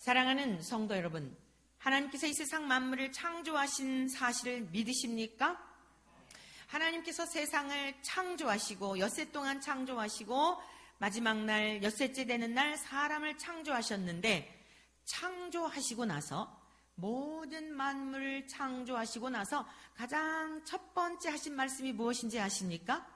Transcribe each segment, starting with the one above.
사랑하는 성도 여러분, 하나님께서 이 세상 만물을 창조하신 사실을 믿으십니까? 하나님께서 세상을 창조하시고 엿새 동안 창조하시고 마지막 날 엿새째 되는 날 사람을 창조하셨는데, 창조하시고 나서 모든 만물을 창조하시고 나서 가장 첫 번째 하신 말씀이 무엇인지 아십니까?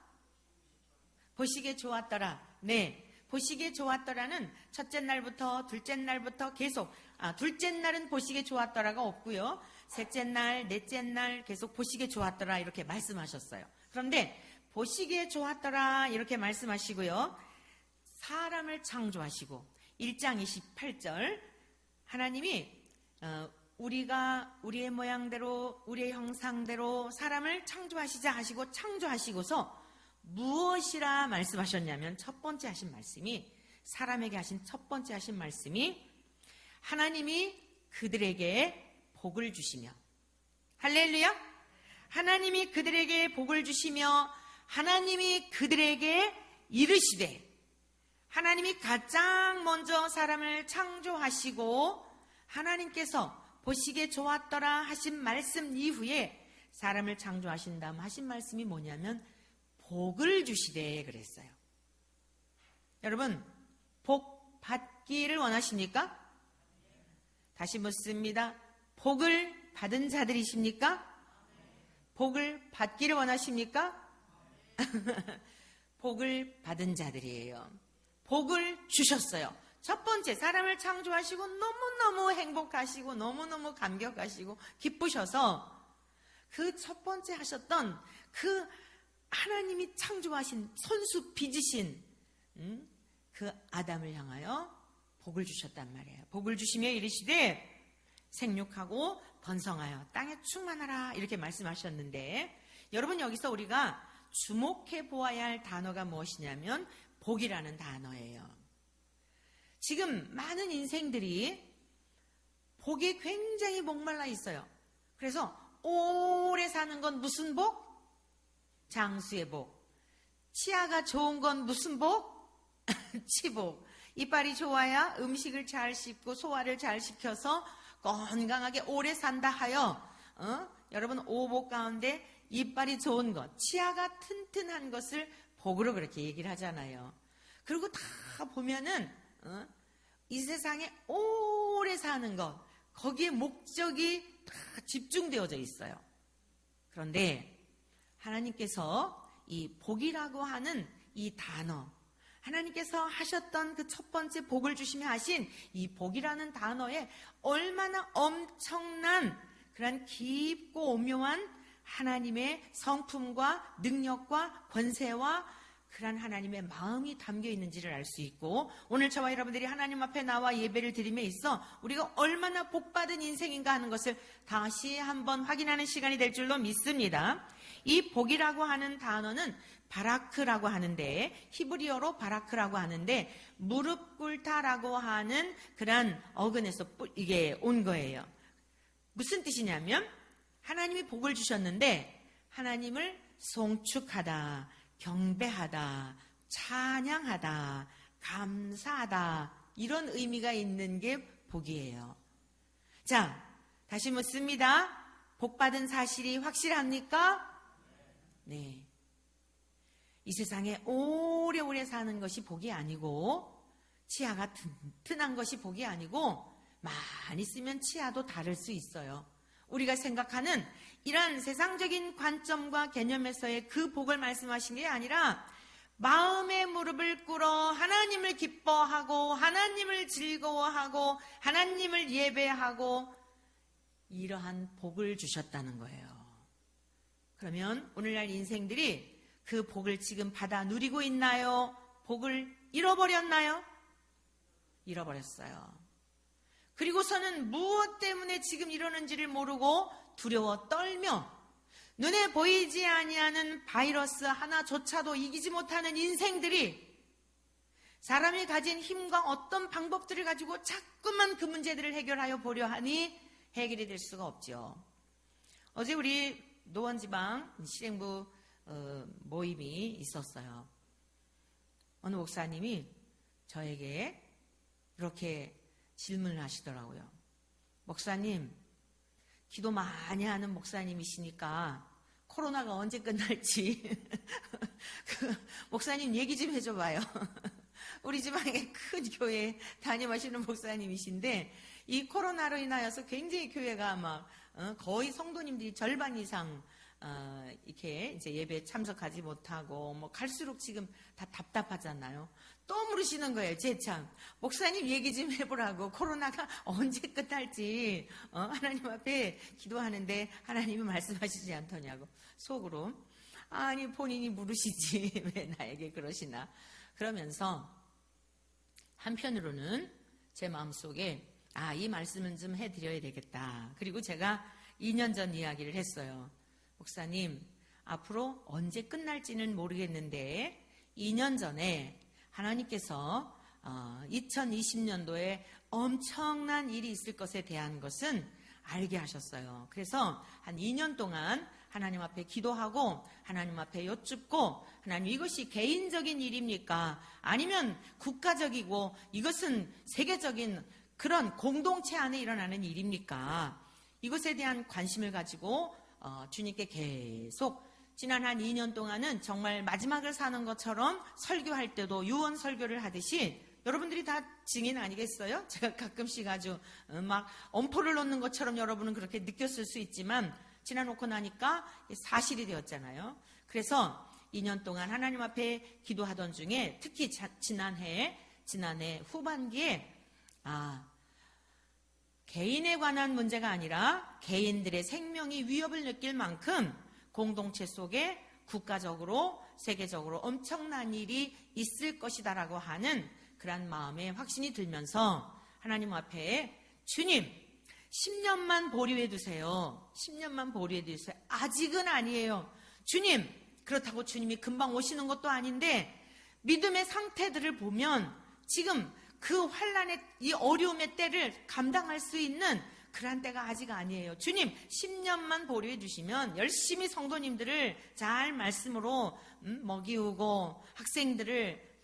보시기에 좋았더라. 네, 보시기에 좋았더라는 첫째 날부터 둘째 날부터 계속, 둘째 날은 보시기에 좋았더라가 없고요, 셋째 날, 넷째 날 계속 보시기에 좋았더라 이렇게 말씀하셨어요. 그런데 보시기에 좋았더라 이렇게 말씀하시고요, 사람을 창조하시고 1장 28절 하나님이 우리가 우리의 모양대로 우리의 형상대로 사람을 창조하시자 하시고 창조하시고서 무엇이라 말씀하셨냐면, 첫 번째 하신 말씀이, 사람에게 하신 첫 번째 하신 말씀이 하나님이 그들에게 복을 주시며, 할렐루야, 하나님이 그들에게 복을 주시며 하나님이 그들에게 이르시되, 하나님이 가장 먼저 사람을 창조하시고 하나님께서 보시기에 좋았더라 하신 말씀 이후에 사람을 창조하신 다음 하신 말씀이 뭐냐면 복을 주시되 그랬어요. 여러분, 복 받기를 원하십니까? 다시 묻습니다. 복을 받은 자들이십니까? 복을 받기를 원하십니까? 복을 받은 자들이에요. 복을 주셨어요. 첫 번째, 사람을 창조하시고 너무너무 행복하시고 너무너무 감격하시고 기쁘셔서 그 첫 번째 하셨던 그 하나님이 창조하신 손수 빚으신 그 아담을 향하여 복을 주셨단 말이에요. 복을 주시며 이르시되 생육하고 번성하여 땅에 충만하라 이렇게 말씀하셨는데, 여러분, 여기서 우리가 주목해 보아야 할 단어가 무엇이냐면 복이라는 단어예요. 지금 많은 인생들이 복에 굉장히 목말라 있어요. 그래서 오래 사는 건 무슨 복? 장수의 복. 치아가 좋은 건 무슨 복? 치복. 이빨이 좋아야 음식을 잘 씹고 소화를 잘 시켜서 건강하게 오래 산다 하여 여러분, 오복 가운데 이빨이 좋은 것, 치아가 튼튼한 것을 복으로 그렇게 얘기를 하잖아요. 그리고 다 보면은 이 세상에 오래 사는 것, 거기에 목적이 다 집중되어져 있어요. 그런데 하나님께서 이 복이라고 하는 이 단어, 하나님께서 하셨던 그 첫 번째 복을 주시며 하신 이 복이라는 단어에 얼마나 엄청난 그런 깊고 오묘한 하나님의 성품과 능력과 권세와 그런 하나님의 마음이 담겨 있는지를 알 수 있고, 오늘 저와 여러분들이 하나님 앞에 나와 예배를 드림에 있어 우리가 얼마나 복받은 인생인가 하는 것을 다시 한번 확인하는 시간이 될 줄로 믿습니다. 이 복이라고 하는 단어는 바라크라고 하는데, 히브리어로 바라크라고 하는데 무릎 꿇다라고 하는 그런 어근에서 이게 온 거예요. 무슨 뜻이냐면, 하나님이 복을 주셨는데 하나님을 송축하다, 경배하다, 찬양하다, 감사하다, 이런 의미가 있는 게 복이에요. 자, 다시 묻습니다. 복받은 사실이 확실합니까? 네. 이 세상에 오래오래 사는 것이 복이 아니고, 치아가 튼튼한 것이 복이 아니고, 많이 쓰면 치아도 다를 수 있어요. 우리가 생각하는 이러한 세상적인 관점과 개념에서의 그 복을 말씀하신 게 아니라, 마음의 무릎을 꿇어 하나님을 기뻐하고 하나님을 즐거워하고 하나님을 예배하고 이러한 복을 주셨다는 거예요. 그러면 오늘날 인생들이 그 복을 지금 받아 누리고 있나요? 복을 잃어버렸나요? 잃어버렸어요. 그리고서는 무엇 때문에 지금 이러는지를 모르고 두려워 떨며 눈에 보이지 아니하는 바이러스 하나조차도 이기지 못하는 인생들이 사람이 가진 힘과 어떤 방법들을 가지고 자꾸만 그 문제들을 해결하여 보려 하니 해결이 될 수가 없죠. 어제 우리 노원지방 실행부 모임이 있었어요. 어느 목사님이 저에게 이렇게 질문을 하시더라고요. 목사님, 기도 많이 하는 목사님이시니까 코로나가 언제 끝날지 목사님 얘기 좀 해줘봐요. 우리 지방에 큰 교회 담임하시는 목사님이신데 이 코로나로 인하여서 굉장히 교회가 막 거의 성도님들이 절반 이상 이렇게 이제 예배 참석하지 못하고 뭐 갈수록 지금 다 답답하잖아요. 또 물으시는 거예요. 제참 목사님 얘기 좀 해보라고. 코로나가 언제 끝날지 하나님 앞에 기도하는데 하나님이 말씀하시지 않더냐고. 속으로 아니 본인이 물으시지 왜 나에게 그러시나. 그러면서 한편으로는 제 마음속에 이 말씀은 좀 해드려야 되겠다. 그리고 제가 2년 전 이야기를 했어요. 목사님, 앞으로 언제 끝날지는 모르겠는데 2년 전에 하나님께서 2020년도에 엄청난 일이 있을 것에 대한 것은 알게 하셨어요. 그래서 한 2년 동안 하나님 앞에 기도하고 하나님 앞에 여쭙고 하나님 이것이 개인적인 일입니까? 아니면 국가적이고 이것은 세계적인 그런 공동체 안에 일어나는 일입니까? 이것에 대한 관심을 가지고 주님께 계속 지난 한 2년 동안은 정말 마지막을 사는 것처럼 설교할 때도 유언 설교를 하듯이 여러분들이 다 증인 아니겠어요? 제가 가끔씩 아주 막 엄포를 놓는 것처럼 여러분은 그렇게 느꼈을 수 있지만 지나놓고 나니까 사실이 되었잖아요. 그래서 2년 동안 하나님 앞에 기도하던 중에 특히 지난해 후반기에 개인에 관한 문제가 아니라 개인들의 생명이 위협을 느낄 만큼 공동체 속에 국가적으로 세계적으로 엄청난 일이 있을 것이다라고 하는 그런 마음에 확신이 들면서 하나님 앞에 주님 10년만 보류해 두세요. 10년만 보류해 두세요. 아직은 아니에요. 주님, 그렇다고 주님이 금방 오시는 것도 아닌데 믿음의 상태들을 보면 지금 그 환난의 이 어려움의 때를 감당할 수 있는 그런 때가 아직 아니에요. 주님 10년만 보류해 주시면 열심히 성도님들을 잘 말씀으로 먹이우고 학생들을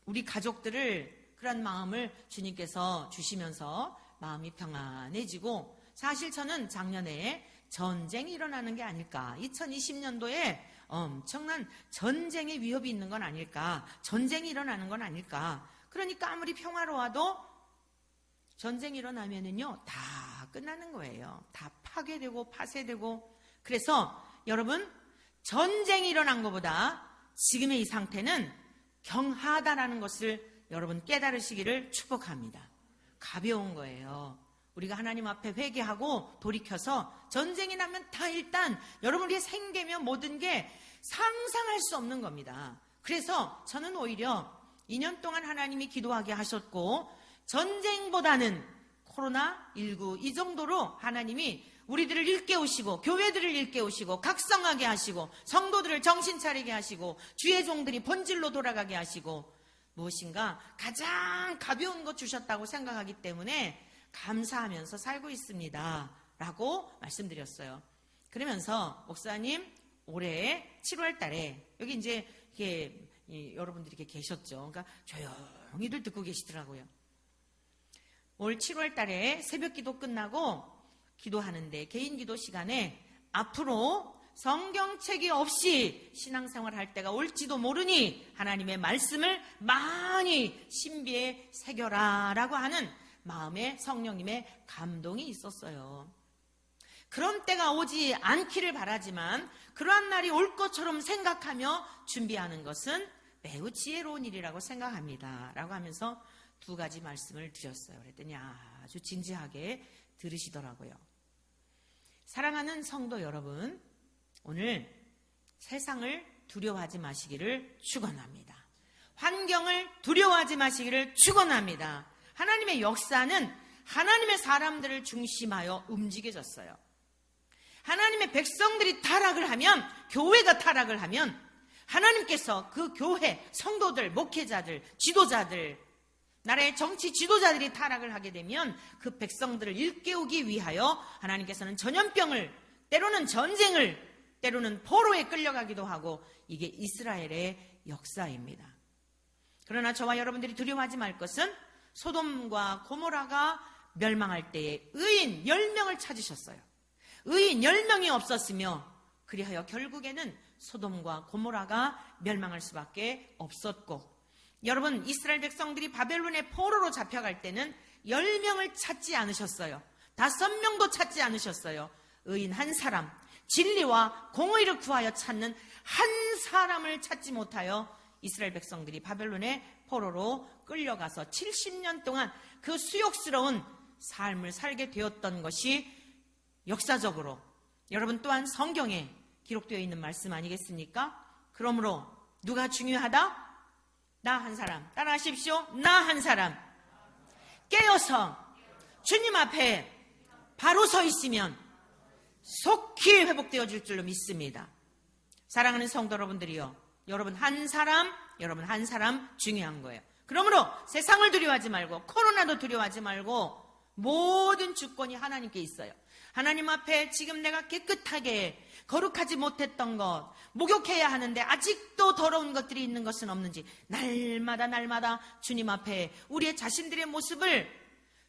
우리 가족들을 그런 마음을 주님께서 주시면서 마음이 평안해지고 사실 저는 작년에 전쟁이 일어나는 게 아닐까 2020년도에 엄청난 전쟁의 위협이 있는 건 아닐까 전쟁이 일어나는 건 아닐까 그러니까 아무리 평화로워도 전쟁이 일어나면은요 다 끝나는 거예요. 다 파괴되고 파쇄되고 그래서 여러분 전쟁이 일어난 것보다 지금의 이 상태는 경하다라는 것을 여러분 깨달으시기를 축복합니다. 가벼운 거예요. 우리가 하나님 앞에 회개하고 돌이켜서 전쟁이 나면 다 일단 여러분의 생계며 모든 게 상상할 수 없는 겁니다. 그래서 저는 오히려 2년 동안 하나님이 기도하게 하셨고 전쟁보다는 코로나19 이 정도로 하나님이 우리들을 일깨우시고 교회들을 일깨우시고 각성하게 하시고 성도들을 정신 차리게 하시고 주의 종들이 본질로 돌아가게 하시고 무엇인가 가장 가벼운 것 주셨다고 생각하기 때문에 감사하면서 살고 있습니다 라고 말씀드렸어요. 그러면서 목사님 올해 7월 달에 여기 이제 이렇게 여러분들이 이렇게 계셨죠. 그러니까 조용히들 듣고 계시더라고요. 올 7월 달에 새벽 기도 끝나고 기도하는데 개인 기도 시간에 앞으로 성경책이 없이 신앙생활 할 때가 올지도 모르니 하나님의 말씀을 많이 신비에 새겨라 라고 하는 마음에 성령님의 감동이 있었어요. 그런 때가 오지 않기를 바라지만 그러한 날이 올 것처럼 생각하며 준비하는 것은 매우 지혜로운 일이라고 생각합니다 라고 하면서 2가지 말씀을 드렸어요. 그랬더니 아주 진지하게 들으시더라고요. 사랑하는 성도 여러분, 오늘 세상을 두려워하지 마시기를 축원합니다. 환경을 두려워하지 마시기를 축원합니다. 하나님의 역사는 하나님의 사람들을 중심하여 움직여졌어요. 하나님의 백성들이 타락을 하면, 교회가 타락을 하면 하나님께서 그 교회, 성도들, 목회자들, 지도자들, 나라의 정치 지도자들이 타락을 하게 되면 그 백성들을 일깨우기 위하여 하나님께서는 전염병을, 때로는 전쟁을, 때로는 포로에 끌려가기도 하고 이게 이스라엘의 역사입니다. 그러나 저와 여러분들이 두려워하지 말 것은 소돔과 고모라가 멸망할 때에 의인 10명을 찾으셨어요. 의인 10명이 없었으며 그리하여 결국에는 소돔과 고모라가 멸망할 수밖에 없었고, 여러분, 이스라엘 백성들이 바벨론의 포로로 잡혀갈 때는 10명을 찾지 않으셨어요. 5명도 찾지 않으셨어요. 의인 한 사람, 진리와 공의를 구하여 찾는 한 사람을 찾지 못하여 이스라엘 백성들이 바벨론의 포로로 끌려가서 70년 동안 그 수욕스러운 삶을 살게 되었던 것이 역사적으로, 여러분, 또한 성경에 기록되어 있는 말씀 아니겠습니까? 그러므로 누가 중요하다? 나 한 사람, 따라하십시오. 나 한 사람 깨어서 주님 앞에 바로 서 있으면 속히 회복되어 줄 줄로 믿습니다. 사랑하는 성도 여러분들이요, 여러분 한 사람 중요한 거예요. 그러므로 세상을 두려워하지 말고, 코로나도 두려워하지 말고, 모든 주권이 하나님께 있어요. 하나님 앞에 지금 내가 깨끗하게 거룩하지 못했던 것, 목욕해야 하는데 아직도 더러운 것들이 있는 것은 없는지 날마다 주님 앞에 우리의 자신들의 모습을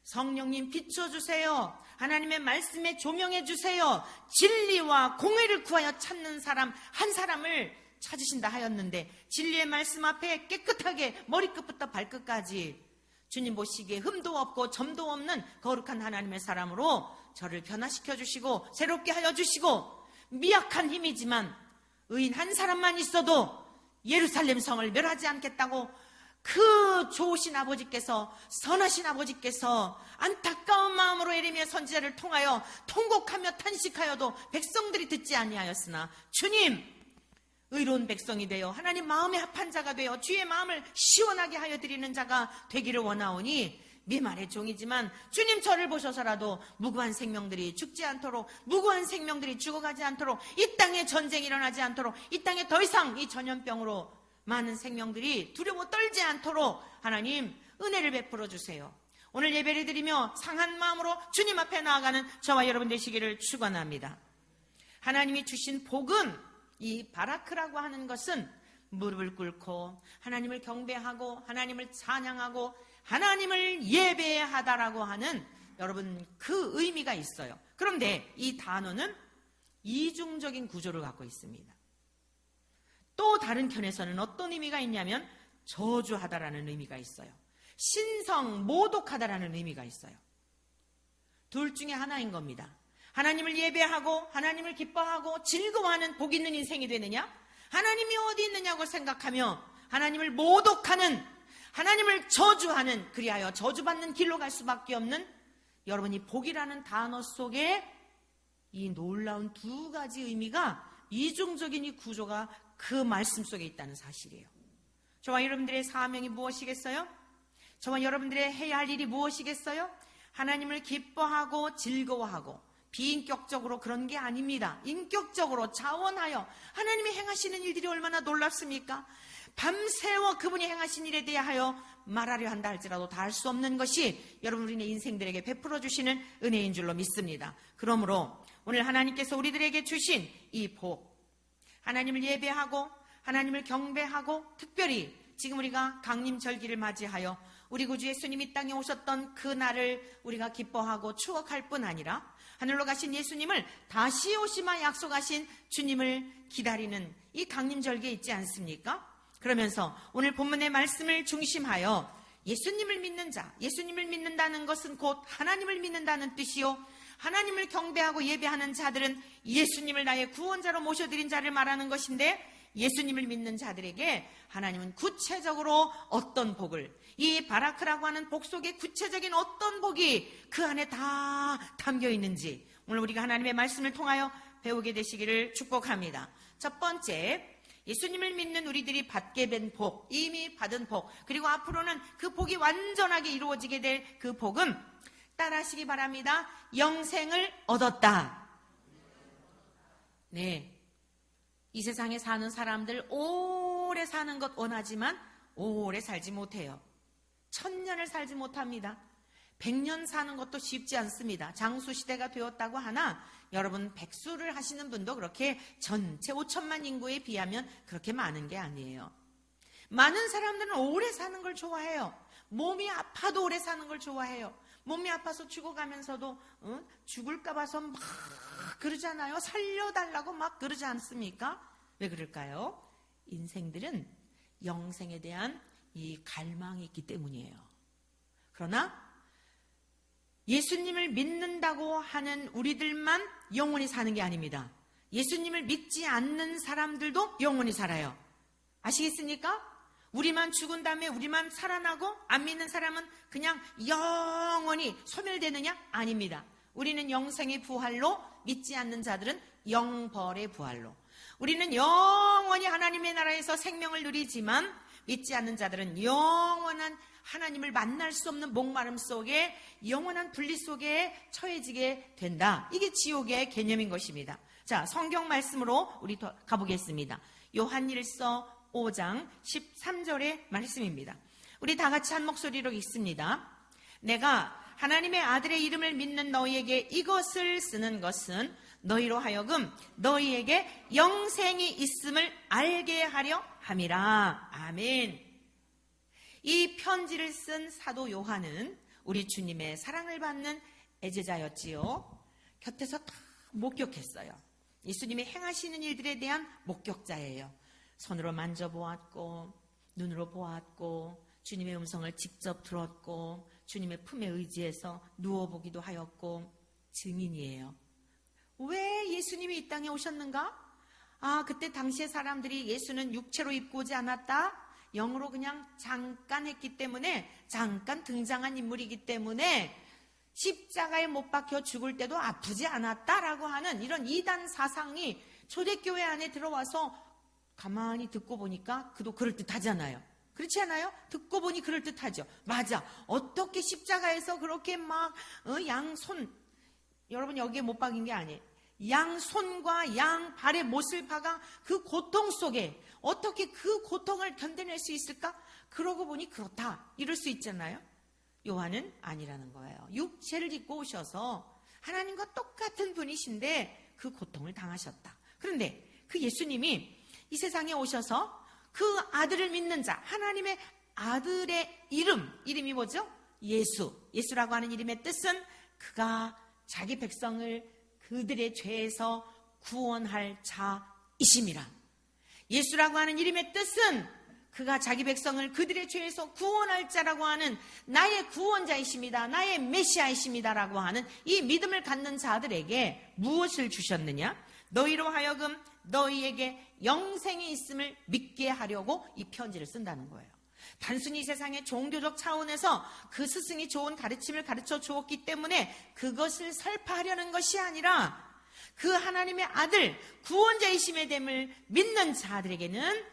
성령님 비춰주세요. 하나님의 말씀에 조명해 주세요. 진리와 공의를 구하여 찾는 사람 한 사람을 찾으신다 하였는데, 진리의 말씀 앞에 깨끗하게 머리끝부터 발끝까지 주님 보시기에 흠도 없고 점도 없는 거룩한 하나님의 사람으로 저를 변화시켜 주시고 새롭게 하여 주시고, 미약한 힘이지만 의인 한 사람만 있어도 예루살렘 성을 멸하지 않겠다고 그 좋으신 아버지께서, 선하신 아버지께서 안타까운 마음으로 예레미야 선지자를 통하여 통곡하며 탄식하여도 백성들이 듣지 아니하였으나, 주님, 의로운 백성이 되어 하나님 마음에 합한 자가 되어 주의 마음을 시원하게 하여 드리는 자가 되기를 원하오니, 미말의 종이지만 주님 저를 보셔서라도 무고한 생명들이 죽지 않도록, 무고한 생명들이 죽어가지 않도록, 이 땅에 전쟁이 일어나지 않도록, 이 땅에 더 이상 이 전염병으로 많은 생명들이 두려워 떨지 않도록 하나님 은혜를 베풀어 주세요. 오늘 예배를 드리며 상한 마음으로 주님 앞에 나아가는 저와 여러분 되시기를 축원합니다. 하나님이 주신 복은, 이 바라크라고 하는 것은 무릎을 꿇고 하나님을 경배하고 하나님을 찬양하고 하나님을 예배하다라고 하는, 여러분, 그 의미가 있어요. 그런데 이 단어는 이중적인 구조를 갖고 있습니다. 또 다른 편에서는 어떤 의미가 있냐면 저주하다라는 의미가 있어요. 신성 모독하다라는 의미가 있어요. 둘 중에 하나인 겁니다. 하나님을 예배하고 하나님을 기뻐하고 즐거워하는 복 있는 인생이 되느냐, 하나님이 어디 있느냐고 생각하며 하나님을 모독하는, 하나님을 저주하는, 그리하여 저주받는 길로 갈 수밖에 없는, 여러분, 이 복이라는 단어 속에 이 놀라운 두 가지 의미가, 이중적인 이 구조가 그 말씀 속에 있다는 사실이에요. 저와 여러분들의 사명이 무엇이겠어요? 저와 여러분들의 해야 할 일이 무엇이겠어요? 하나님을 기뻐하고 즐거워하고, 비인격적으로 그런 게 아닙니다. 인격적으로 자원하여 하나님이 행하시는 일들이 얼마나 놀랍습니까? 밤새워 그분이 행하신 일에 대하여 말하려 한다 할지라도 다 할 수 없는 것이 여러분 우리의 인생들에게 베풀어 주시는 은혜인 줄로 믿습니다. 그러므로 오늘 하나님께서 우리들에게 주신 이 복, 하나님을 예배하고 하나님을 경배하고, 특별히 지금 우리가 강림절기를 맞이하여 우리 구주 예수님이 이 땅에 오셨던 그 날을 우리가 기뻐하고 추억할 뿐 아니라 하늘로 가신 예수님을 다시 오시마 약속하신 주님을 기다리는 이 강림절기에 있지 않습니까? 그러면서 오늘 본문의 말씀을 중심하여 예수님을 믿는 자, 예수님을 믿는다는 것은 곧 하나님을 믿는다는 뜻이요, 하나님을 경배하고 예배하는 자들은 예수님을 나의 구원자로 모셔드린 자를 말하는 것인데, 예수님을 믿는 자들에게 하나님은 구체적으로 어떤 복을, 이 바라크라고 하는 복 속에 구체적인 어떤 복이 그 안에 다 담겨 있는지 오늘 우리가 하나님의 말씀을 통하여 배우게 되시기를 축복합니다. 첫 번째, 예수님을 믿는 우리들이 받게 된 복, 이미 받은 복, 그리고 앞으로는 그 복이 완전하게 이루어지게 될 그 복은, 따라하시기 바랍니다. 영생을 얻었다. 네, 이 세상에 사는 사람들 오래 사는 것 원하지만 오래 살지 못해요. 1000년을 살지 못합니다. 100년 사는 것도 쉽지 않습니다. 장수시대가 되었다고 하나 여러분, 백수를 하시는 분도 그렇게 전체 5천만 인구에 비하면 그렇게 많은 게 아니에요. 많은 사람들은 오래 사는 걸 좋아해요. 몸이 아파도 오래 사는 걸 좋아해요. 몸이 아파서 죽어가면서도 죽을까 봐서 막 그러잖아요. 살려달라고 막 그러지 않습니까? 왜 그럴까요? 인생들은 영생에 대한 이 갈망이 있기 때문이에요. 그러나 예수님을 믿는다고 하는 우리들만 영원히 사는 게 아닙니다. 예수님을 믿지 않는 사람들도 영원히 살아요. 아시겠습니까? 우리만 죽은 다음에 우리만 살아나고 안 믿는 사람은 그냥 영원히 소멸되느냐? 아닙니다. 우리는 영생의 부활로, 믿지 않는 자들은 영벌의 부활로. 우리는 영원히 하나님의 나라에서 생명을 누리지만 믿지 않는 자들은 영원한 하나님을 만날 수 없는 목마름 속에, 영원한 분리 속에 처해지게 된다. 이게 지옥의 개념인 것입니다. 자, 성경 말씀으로 우리 가보겠습니다. 요한일서 5장 13절의 말씀입니다. 우리 다 같이 한 목소리로 읽습니다. 내가 하나님의 아들의 이름을 믿는 너희에게 이것을 쓰는 것은 너희로 하여금 너희에게 영생이 있음을 알게 하려 함이라. 아멘. 이 편지를 쓴 사도 요한은 우리 주님의 사랑을 받는 애제자였지요. 곁에서 다 목격했어요. 예수님이 행하시는 일들에 대한 목격자예요. 손으로 만져보았고, 눈으로 보았고, 주님의 음성을 직접 들었고, 주님의 품에 의지해서 누워보기도 하였고, 증인이에요. 왜 예수님이 이 땅에 오셨는가? 그때 당시의 사람들이 예수는 육체로 입고 오지 않았다? 영으로 그냥 잠깐 했기 때문에, 잠깐 등장한 인물이기 때문에 십자가에 못 박혀 죽을 때도 아프지 않았다라고 하는 이런 이단 사상이 초대교회 안에 들어와서 가만히 듣고 보니까 그도 그럴듯하잖아요. 그렇지 않아요? 듣고 보니 그럴듯하죠. 맞아. 어떻게 십자가에서 그렇게 막 양손, 여러분 여기에 못 박인 게 아니에요. 양손과 양발에 못을 박아 그 고통 속에 어떻게 그 고통을 견뎌낼 수 있을까? 그러고 보니 그렇다. 이럴 수 있잖아요. 요한은 아니라는 거예요. 육체를 입고 오셔서 하나님과 똑같은 분이신데 그 고통을 당하셨다. 그런데 그 예수님이 이 세상에 오셔서 그 아들을 믿는 자, 하나님의 아들의 이름이 뭐죠? 예수라고 하는 이름의 뜻은 그가 자기 백성을 그들의 죄에서 구원할 자이심이라. 예수라고 하는 이름의 뜻은 그가 자기 백성을 그들의 죄에서 구원할 자라고 하는 나의 구원자이십니다. 나의 메시아이십니다라고 하는 이 믿음을 갖는 자들에게 무엇을 주셨느냐? 너희로 하여금 너희에게 영생이 있음을 믿게 하려고 이 편지를 쓴다는 거예요. 단순히 세상의 종교적 차원에서 그 스승이 좋은 가르침을 가르쳐 주었기 때문에 그것을 설파하려는 것이 아니라 그 하나님의 아들 구원자이심의 됨을 믿는 자들에게는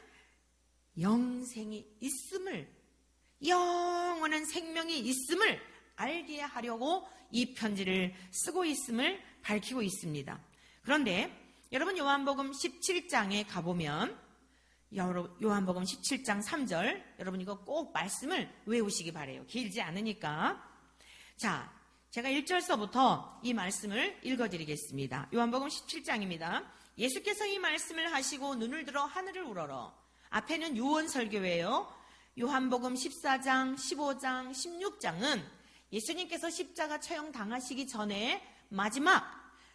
영생이 있음을, 영원한 생명이 있음을 알게 하려고 이 편지를 쓰고 있음을 밝히고 있습니다. 그런데 여러분 요한복음 17장에 가보면 요한복음 17장 3절 여러분 이거 꼭 말씀을 외우시기 바래요. 길지 않으니까. 자, 제가 1절서부터 이 말씀을 읽어드리겠습니다. 요한복음 17장입니다. 예수께서 이 말씀을 하시고 눈을 들어 하늘을 우러러. 앞에는 요한설교예요. 요한복음 14장, 15장, 16장은 예수님께서 십자가 처형 당하시기 전에 마지막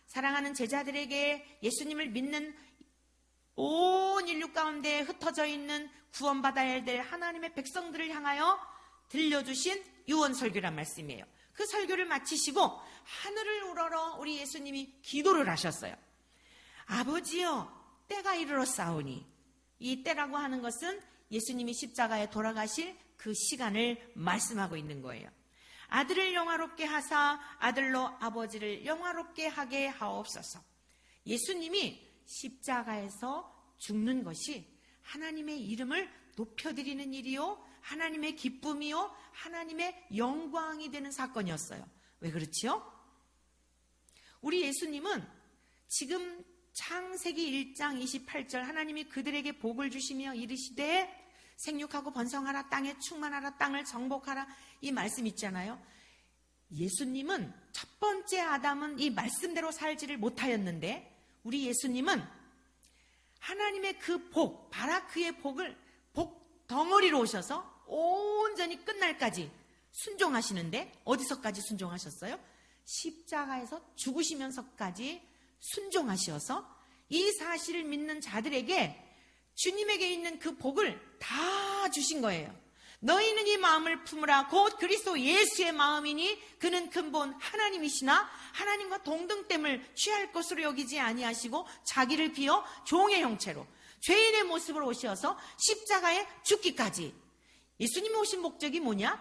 사랑하는 제자들에게 예수님을 믿는 온 인류 가운데 흩어져 있는 구원받아야 될 하나님의 백성들을 향하여 들려주신 유언설교란 말씀이에요. 그 설교를 마치시고 하늘을 우러러 우리 예수님이 기도를 하셨어요. 아버지여, 때가 이르렀사오니. 이 때라고 하는 것은 예수님이 십자가에 돌아가실 그 시간을 말씀하고 있는 거예요. 아들을 영화롭게 하사 아들로 아버지를 영화롭게 하게 하옵소서. 예수님이 십자가에서 죽는 것이 하나님의 이름을 높여드리는 일이요, 하나님의 기쁨이요, 하나님의 영광이 되는 사건이었어요. 왜 그렇지요? 우리 예수님은 지금 창세기 1장 28절 하나님이 그들에게 복을 주시며 이르시되 생육하고 번성하라, 땅에 충만하라, 땅을 정복하라, 이 말씀 있잖아요. 예수님은 첫 번째 아담은 이 말씀대로 살지를 못하였는데 우리 예수님은 하나님의 그 복, 바라크의 복을 복 덩어리로 오셔서 온전히 끝날까지 순종하시는데 어디서까지 순종하셨어요? 십자가에서 죽으시면서까지 순종하셔서 이 사실을 믿는 자들에게 주님에게 있는 그 복을 다 주신 거예요. 너희는 이 마음을 품으라. 곧 그리스도 예수의 마음이니 그는 근본 하나님이시나 하나님과 동등됨을 취할 것으로 여기지 아니하시고 자기를 비어 종의 형체로 죄인의 모습으로 오셔서 십자가에 죽기까지. 예수님이 오신 목적이 뭐냐?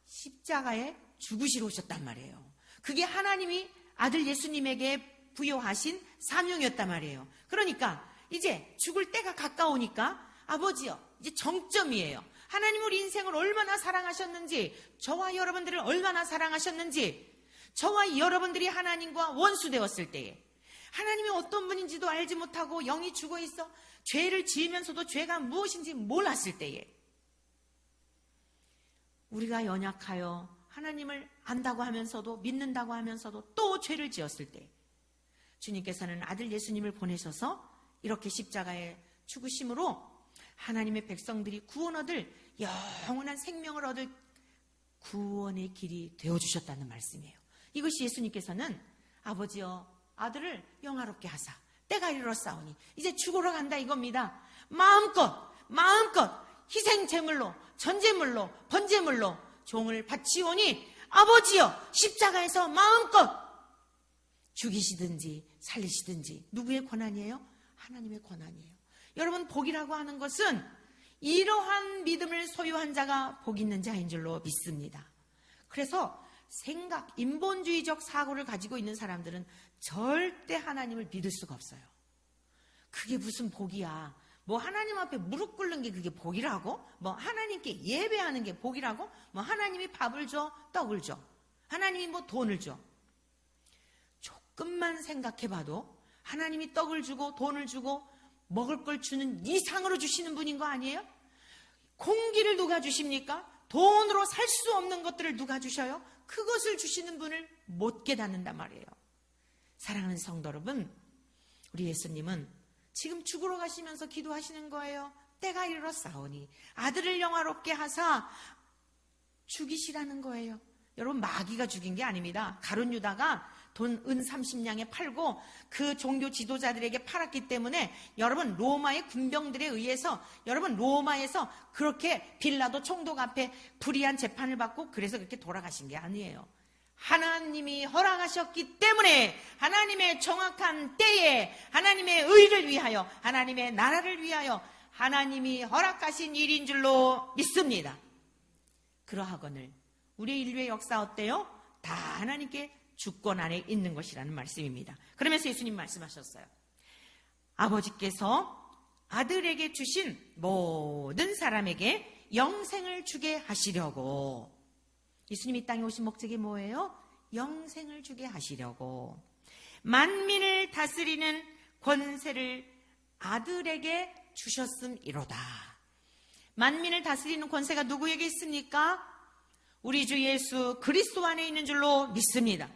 십자가에 죽으시러 오셨단 말이에요. 그게 하나님이 아들 예수님에게 부여하신 사명이었단 말이에요. 그러니까 이제 죽을 때가 가까우니까 아버지요, 이제 정점이에요. 하나님 우리 인생을 얼마나 사랑하셨는지, 저와 여러분들을 얼마나 사랑하셨는지, 저와 여러분들이 하나님과 원수되었을 때에 하나님이 어떤 분인지도 알지 못하고 영이 죽어 있어 죄를 지으면서도 죄가 무엇인지 몰랐을 때에 우리가 연약하여 하나님을 안다고 하면서도 믿는다고 하면서도 또 죄를 지었을 때 주님께서는 아들 예수님을 보내셔서 이렇게 십자가에 죽으심으로 하나님의 백성들이 구원 얻을 영원한 생명을 얻을 구원의 길이 되어주셨다는 말씀이에요. 이것이 예수님께서는 아버지여 아들을 영화롭게 하사 때가 이르렀사오니 이제 죽으러 간다 이겁니다. 마음껏 희생 제물로 전제물로 번제물로 종을 바치오니 아버지여 십자가에서 마음껏 죽이시든지 살리시든지 누구의 권한이에요? 하나님의 권한이에요. 여러분 복이라고 하는 것은 이러한 믿음을 소유한 자가 복 있는 자인 줄로 믿습니다. 그래서 인본주의적 사고를 가지고 있는 사람들은 절대 하나님을 믿을 수가 없어요. 그게 무슨 복이야? 뭐 하나님 앞에 무릎 꿇는 게 그게 복이라고? 뭐 하나님께 예배하는 게 복이라고? 뭐 하나님이 밥을 줘, 떡을 줘. 하나님이 뭐 돈을 줘. 조금만 생각해봐도 하나님이 떡을 주고 돈을 주고 먹을 걸 주는 이상으로 주시는 분인 거 아니에요? 공기를 누가 주십니까? 돈으로 살 수 없는 것들을 누가 주셔요? 그것을 주시는 분을 못 깨닫는단 말이에요. 사랑하는 성도 여러분, 우리 예수님은 지금 죽으러 가시면서 기도하시는 거예요. 때가 이르렀사오니 아들을 영화롭게 하사 죽이시라는 거예요. 여러분 마귀가 죽인 게 아닙니다. 가룟 유다가 돈 은 30냥에 팔고 그 종교 지도자들에게 팔았기 때문에 여러분 로마의 군병들에 의해서 여러분 로마에서 그렇게 빌라도 총독 앞에 불의한 재판을 받고 그래서 그렇게 돌아가신 게 아니에요. 하나님이 허락하셨기 때문에 하나님의 정확한 때에 하나님의 의를 위하여 하나님의 나라를 위하여 하나님이 허락하신 일인 줄로 믿습니다. 그러하거늘 우리 인류의 역사 어때요? 다 하나님께 주권 안에 있는 것이라는 말씀입니다. 그러면서 예수님 말씀하셨어요. 아버지께서 아들에게 주신 모든 사람에게 영생을 주게 하시려고. 예수님이 이 땅에 오신 목적이 뭐예요? 영생을 주게 하시려고. 만민을 다스리는 권세를 아들에게 주셨음이로다. 만민을 다스리는 권세가 누구에게 있습니까? 우리 주 예수 그리스도 안에 있는 줄로 믿습니다.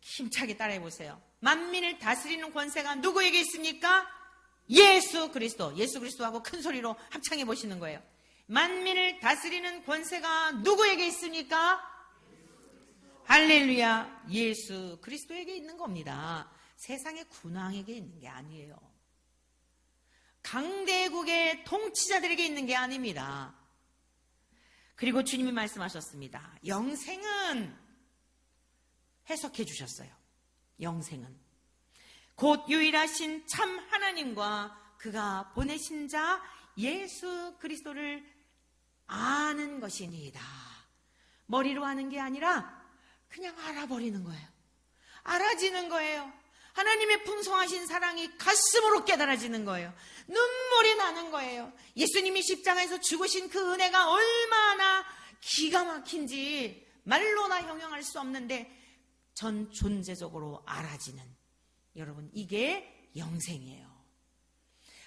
힘차게 따라해 보세요. 만민을 다스리는 권세가 누구에게 있습니까? 예수 그리스도. 예수 그리스도하고 큰 소리로 합창해 보시는 거예요. 만민을 다스리는 권세가 누구에게 있습니까? 할렐루야. 예수 그리스도에게 있는 겁니다. 세상의 군왕에게 있는 게 아니에요. 강대국의 통치자들에게 있는 게 아닙니다. 그리고 주님이 말씀하셨습니다. 영생은 해석해 주셨어요. 영생은 곧 유일하신 참 하나님과 그가 보내신 자 예수 그리스도를 아는 것이니이다. 머리로 아는 게 아니라 그냥 알아버리는 거예요. 알아지는 거예요. 하나님의 풍성하신 사랑이 가슴으로 깨달아지는 거예요. 눈물이 나는 거예요. 예수님이 십자가에서 죽으신 그 은혜가 얼마나 기가 막힌지 말로나 형용할 수 없는데 전 존재적으로 알아지는, 여러분 이게 영생이에요.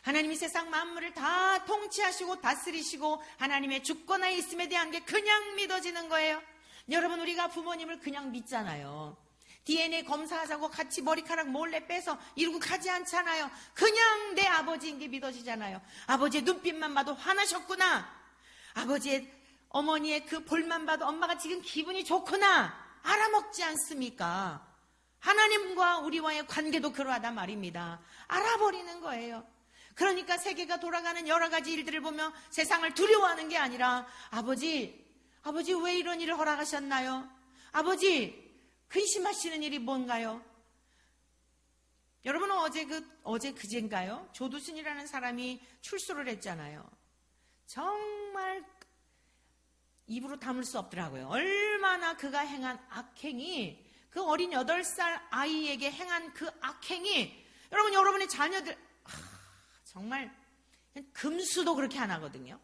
하나님이 세상 만물을 다 통치하시고 다스리시고 하나님의 주권하에 있음에 대한 게 그냥 믿어지는 거예요. 여러분 우리가 부모님을 그냥 믿잖아요. DNA 검사하자고 같이 머리카락 몰래 빼서 이러고 가지 않잖아요. 그냥 내 아버지인 게 믿어지잖아요. 아버지의 눈빛만 봐도 화나셨구나. 아버지의 어머니의 그 볼만 봐도 엄마가 지금 기분이 좋구나 알아먹지 않습니까? 하나님과 우리와의 관계도 그러하단 말입니다. 알아버리는 거예요. 그러니까 세계가 돌아가는 여러 가지 일들을 보며 세상을 두려워하는 게 아니라 아버지 왜 이런 일을 허락하셨나요? 아버지 근심하시는 일이 뭔가요? 여러분은 어제 그제인가요? 조두순이라는 사람이 출소를 했잖아요. 정말 입으로 담을 수 없더라고요. 얼마나 그가 행한 악행이, 그 어린 8살 아이에게 행한 그 악행이, 여러분의 자녀들 정말 금수도 그렇게 안 하거든요.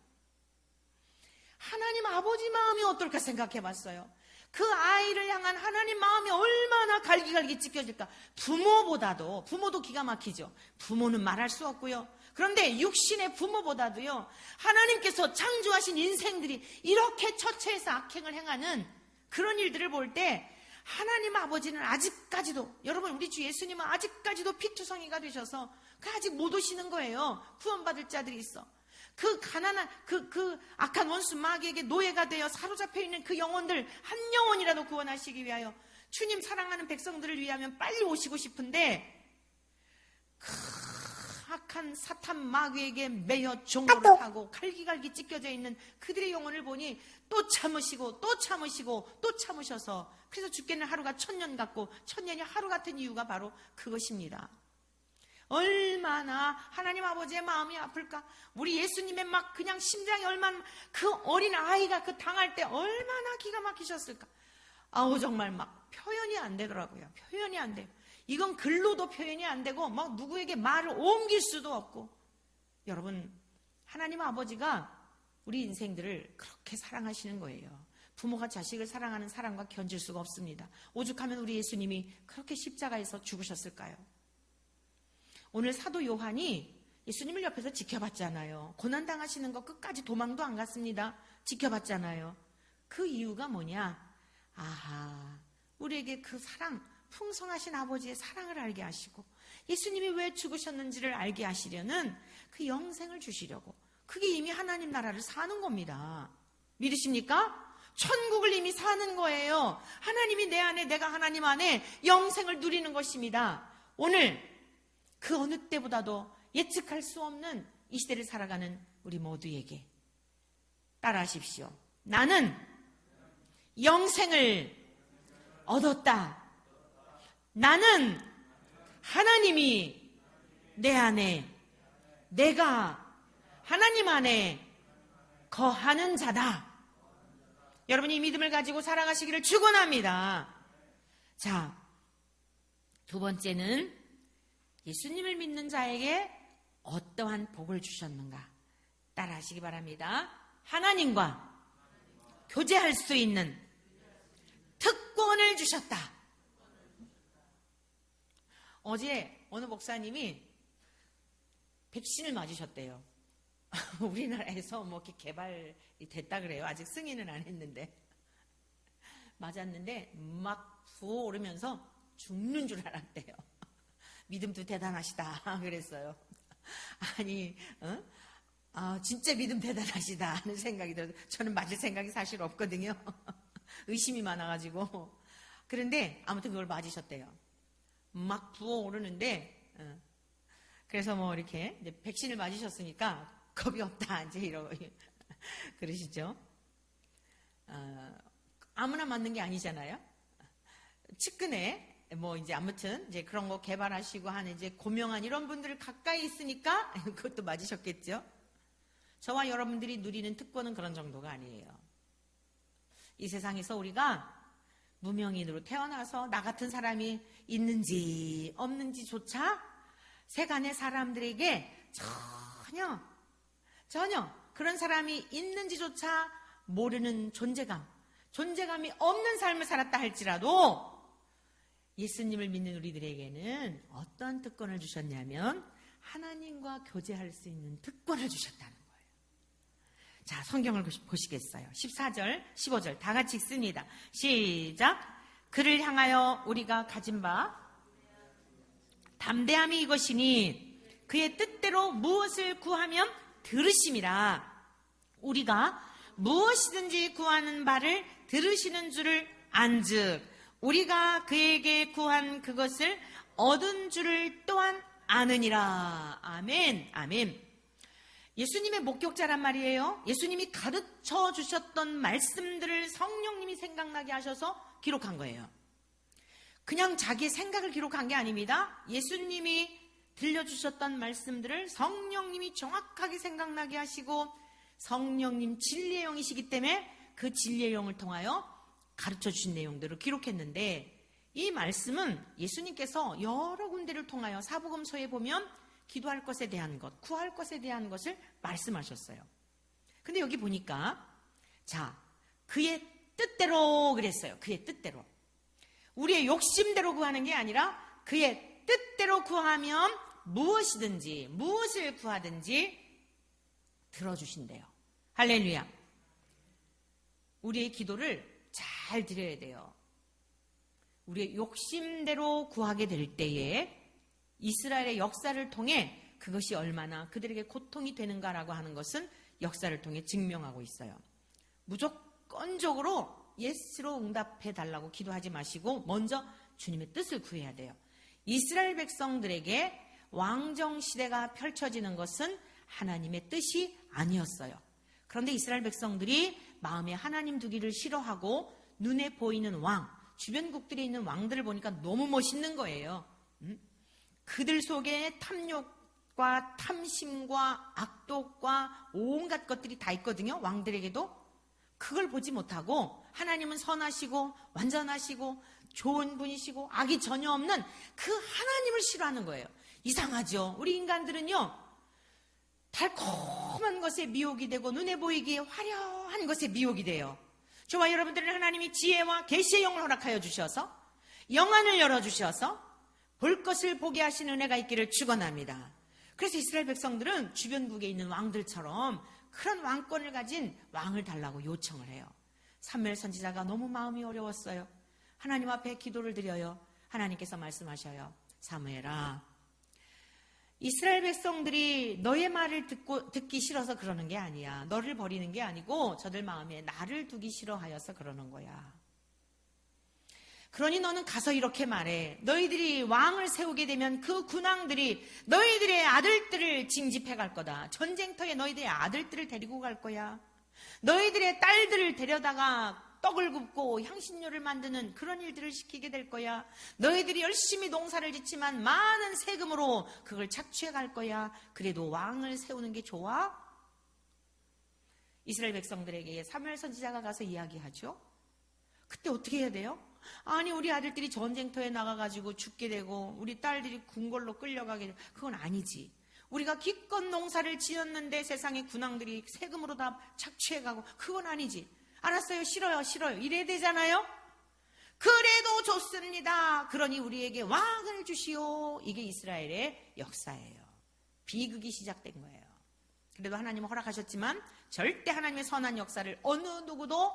하나님 아버지 마음이 어떨까 생각해 봤어요. 그 아이를 향한 하나님 마음이 얼마나 갈기갈기 찢겨질까. 부모도 기가 막히죠. 부모는 말할 수 없고요. 그런데 육신의 부모보다도요, 하나님께서 창조하신 인생들이 이렇게 처처해서 악행을 행하는 그런 일들을 볼 때 하나님 아버지는 아직까지도, 여러분 우리 주 예수님은 아직까지도 피투성이가 되셔서 아직 못 오시는 거예요. 구원받을 자들이 있어. 그 가난한 그 악한 원수 마귀에게 노예가 되어 사로잡혀 있는 그 영혼들 한 영혼이라도 구원하시기 위하여 주님 사랑하는 백성들을 위하면 빨리 오시고 싶은데 그 악한 사탄 마귀에게 매여 종로를 하고 갈기갈기 찢겨져 있는 그들의 영혼을 보니 또 참으시고 또 참으시고 또 참으셔서, 그래서 죽겠는 하루가 1000년 같고 1000년이 하루 같은 이유가 바로 그것입니다. 얼마나 하나님 아버지의 마음이 아플까. 우리 예수님의 막 그냥 심장이 얼마나, 그 어린 아이가 그 당할 때 얼마나 기가 막히셨을까. 정말 막 표현이 안 되더라고요. 표현이 안 돼요. 이건 글로도 표현이 안 되고 막 누구에게 말을 옮길 수도 없고. 여러분, 하나님 아버지가 우리 인생들을 그렇게 사랑하시는 거예요. 부모가 자식을 사랑하는 사랑과 견줄 수가 없습니다. 오죽하면 우리 예수님이 그렇게 십자가에서 죽으셨을까요? 오늘 사도 요한이 예수님을 옆에서 지켜봤잖아요. 고난당하시는 거 끝까지 도망도 안 갔습니다. 지켜봤잖아요. 그 이유가 뭐냐? 우리에게 그 사랑, 풍성하신 아버지의 사랑을 알게 하시고 예수님이 왜 죽으셨는지를 알게 하시려는 그 영생을 주시려고. 그게 이미 하나님 나라를 사는 겁니다. 믿으십니까? 천국을 이미 사는 거예요. 하나님이 내 안에, 내가 하나님 안에 영생을 누리는 것입니다. 오늘 그 어느 때보다도 예측할 수 없는 이 시대를 살아가는 우리 모두에게 따라하십시오. 나는 영생을 얻었다. 나는 하나님이 내 안에, 내가 하나님 안에 거하는 자다. 여러분이 이 믿음을 가지고 살아가시기를 축원합니다. 자, 두 번째는 예수님을 믿는 자에게 어떠한 복을 주셨는가? 따라하시기 바랍니다. 하나님과 교제할 수 있는 특권을 주셨다. 어제 어느 목사님이 백신을 맞으셨대요. 우리나라에서 뭐 이렇게 개발이 됐다 그래요. 아직 승인은 안 했는데. 맞았는데 막 부어오르면서 죽는 줄 알았대요. 믿음도 대단하시다 그랬어요. 아니, 진짜 믿음 대단하시다 하는 생각이 들어서, 저는 맞을 생각이 사실 없거든요. 의심이 많아가지고. 그런데 아무튼 그걸 맞으셨대요. 막 부어오르는데, 그래서 뭐 이렇게 이제 백신을 맞으셨으니까 겁이 없다 이제 이러고 그러시죠. 아무나 맞는 게 아니잖아요. 측근에 뭐 이제 아무튼 이제 그런 거 개발하시고 하는 이제 고명한 이런 분들 가까이 있으니까 그것도 맞으셨겠죠. 저와 여러분들이 누리는 특권은 그런 정도가 아니에요. 이 세상에서 우리가 무명인으로 태어나서 나 같은 사람이 있는지 없는지조차 세간의 사람들에게 전혀 그런 사람이 있는지조차 모르는 존재감이 없는 삶을 살았다 할지라도 예수님을 믿는 우리들에게는 어떤 특권을 주셨냐면 하나님과 교제할 수 있는 특권을 주셨다는 거예요. 자, 성경을 보시겠어요? 14절, 15절 다 같이 읽습니다. 시작. 그를 향하여 우리가 가진 바 담대함이 이것이니 그의 뜻대로 무엇을 구하면 들으심이라. 우리가 무엇이든지 구하는 바를 들으시는 줄을 안즉 우리가 그에게 구한 그것을 얻은 줄을 또한 아느니라. 아멘. 아멘. 예수님의 목격자란 말이에요. 예수님이 가르쳐 주셨던 말씀들을 성령님이 생각나게 하셔서 기록한 거예요. 그냥 자기의 생각을 기록한 게 아닙니다. 예수님이 들려주셨던 말씀들을 성령님이 정확하게 생각나게 하시고 성령님 진리의 영이시기 때문에 그 진리의 영을 통하여 가르쳐 주신 내용들을 기록했는데, 이 말씀은 예수님께서 여러 군데를 통하여 사복음서에 보면 기도할 것에 대한 것, 구할 것에 대한 것을 말씀하셨어요. 근데 여기 보니까 그의 뜻대로 그랬어요. 그의 뜻대로. 우리의 욕심대로 구하는 게 아니라 그의 뜻대로 구하면 무엇이든지 무엇을 구하든지 들어주신대요. 할렐루야. 우리의 기도를 잘 드려야 돼요. 우리의 욕심대로 구하게 될 때에 이스라엘의 역사를 통해 그것이 얼마나 그들에게 고통이 되는가라고 하는 것은 역사를 통해 증명하고 있어요. 무조건적으로 예스로 응답해 달라고 기도하지 마시고 먼저 주님의 뜻을 구해야 돼요. 이스라엘 백성들에게 왕정 시대가 펼쳐지는 것은 하나님의 뜻이 아니었어요. 그런데 이스라엘 백성들이 마음에 하나님 두기를 싫어하고 눈에 보이는 왕, 주변국들에 있는 왕들을 보니까 너무 멋있는 거예요. 그들 속에 탐욕과 탐심과 악독과 온갖 것들이 다 있거든요. 왕들에게도. 그걸 보지 못하고 하나님은 선하시고 완전하시고 좋은 분이시고 악이 전혀 없는 그 하나님을 싫어하는 거예요. 이상하죠. 우리 인간들은요, 달콤한 것에 미혹이 되고 눈에 보이기에 화려한 것에 미혹이 돼요. 저와 여러분들은 하나님이 지혜와 계시의 영을 허락하여 주셔서 영안을 열어주셔서 볼 것을 보게 하시는 은혜가 있기를 축원합니다. 그래서 이스라엘 백성들은 주변국에 있는 왕들처럼 그런 왕권을 가진 왕을 달라고 요청을 해요. 사무엘 선지자가 너무 마음이 어려웠어요. 하나님 앞에 기도를 드려요. 하나님께서 말씀하셔요. 사무엘아, 이스라엘 백성들이 너의 말을 듣기 싫어서 그러는 게 아니야. 너를 버리는 게 아니고 저들 마음에 나를 두기 싫어하여서 그러는 거야. 그러니 너는 가서 이렇게 말해. 너희들이 왕을 세우게 되면 그 군왕들이 너희들의 아들들을 징집해 갈 거다. 전쟁터에 너희들의 아들들을 데리고 갈 거야. 너희들의 딸들을 데려다가 떡을 굽고 향신료를 만드는 그런 일들을 시키게 될 거야. 너희들이 열심히 농사를 짓지만 많은 세금으로 그걸 착취해 갈 거야. 그래도 왕을 세우는 게 좋아? 이스라엘 백성들에게 사무엘 선지자가 가서 이야기하죠. 그때 어떻게 해야 돼요? 아니, 우리 아들들이 전쟁터에 나가가지고 죽게 되고 우리 딸들이 궁궐로 끌려가게 되고, 그건 아니지. 우리가 기껏 농사를 지었는데 세상의 군왕들이 세금으로 다 착취해가고, 그건 아니지. 알았어요. 싫어요. 이래야 되잖아요. 그래도 좋습니다. 그러니 우리에게 왕을 주시오. 이게 이스라엘의 역사예요. 비극이 시작된 거예요. 그래도 하나님은 허락하셨지만 절대 하나님의 선한 역사를 어느 누구도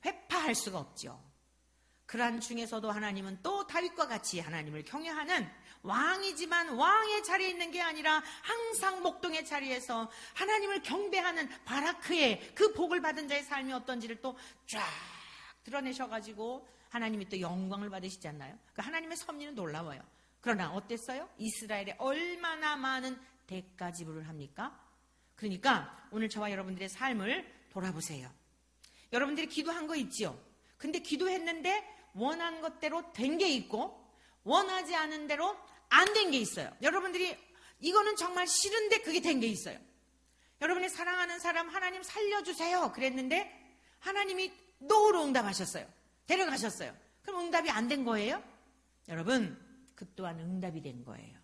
회파할 수가 없죠. 그러한 중에서도 하나님은 또 다윗과 같이 하나님을 경외하는 왕이지만 왕의 자리에 있는 게 아니라 항상 목동의 자리에서 하나님을 경배하는 바라크의 그 복을 받은 자의 삶이 어떤지를 또 쫙 드러내셔가지고 하나님이 또 영광을 받으시지 않나요? 그 하나님의 섭리는 놀라워요. 그러나 어땠어요? 이스라엘에 얼마나 많은 대가 지불을 합니까? 그러니까 오늘 저와 여러분들의 삶을 돌아보세요. 여러분들이 기도한 거 있지요? 근데 기도했는데 원한 것대로 된 게 있고 원하지 않은 대로 안 된 게 있어요. 여러분들이 이거는 정말 싫은데 그게 된 게 있어요. 여러분이 사랑하는 사람 하나님 살려주세요 그랬는데 하나님이 노로 응답하셨어요. 데려가셨어요. 그럼 응답이 안 된 거예요? 여러분, 그 또한 응답이 된 거예요.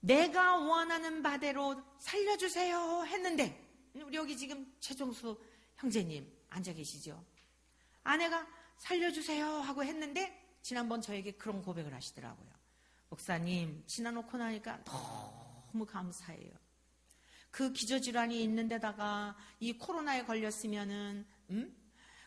내가 원하는 바대로 살려주세요 했는데, 우리 여기 지금 최종수 형제님 앉아 계시죠? 아내가 살려주세요 하고 했는데 지난번 저에게 그런 고백을 하시더라고요. 목사님, 지나놓고 나니까 너무 감사해요. 그 기저질환이 있는 데다가 이 코로나에 걸렸으면은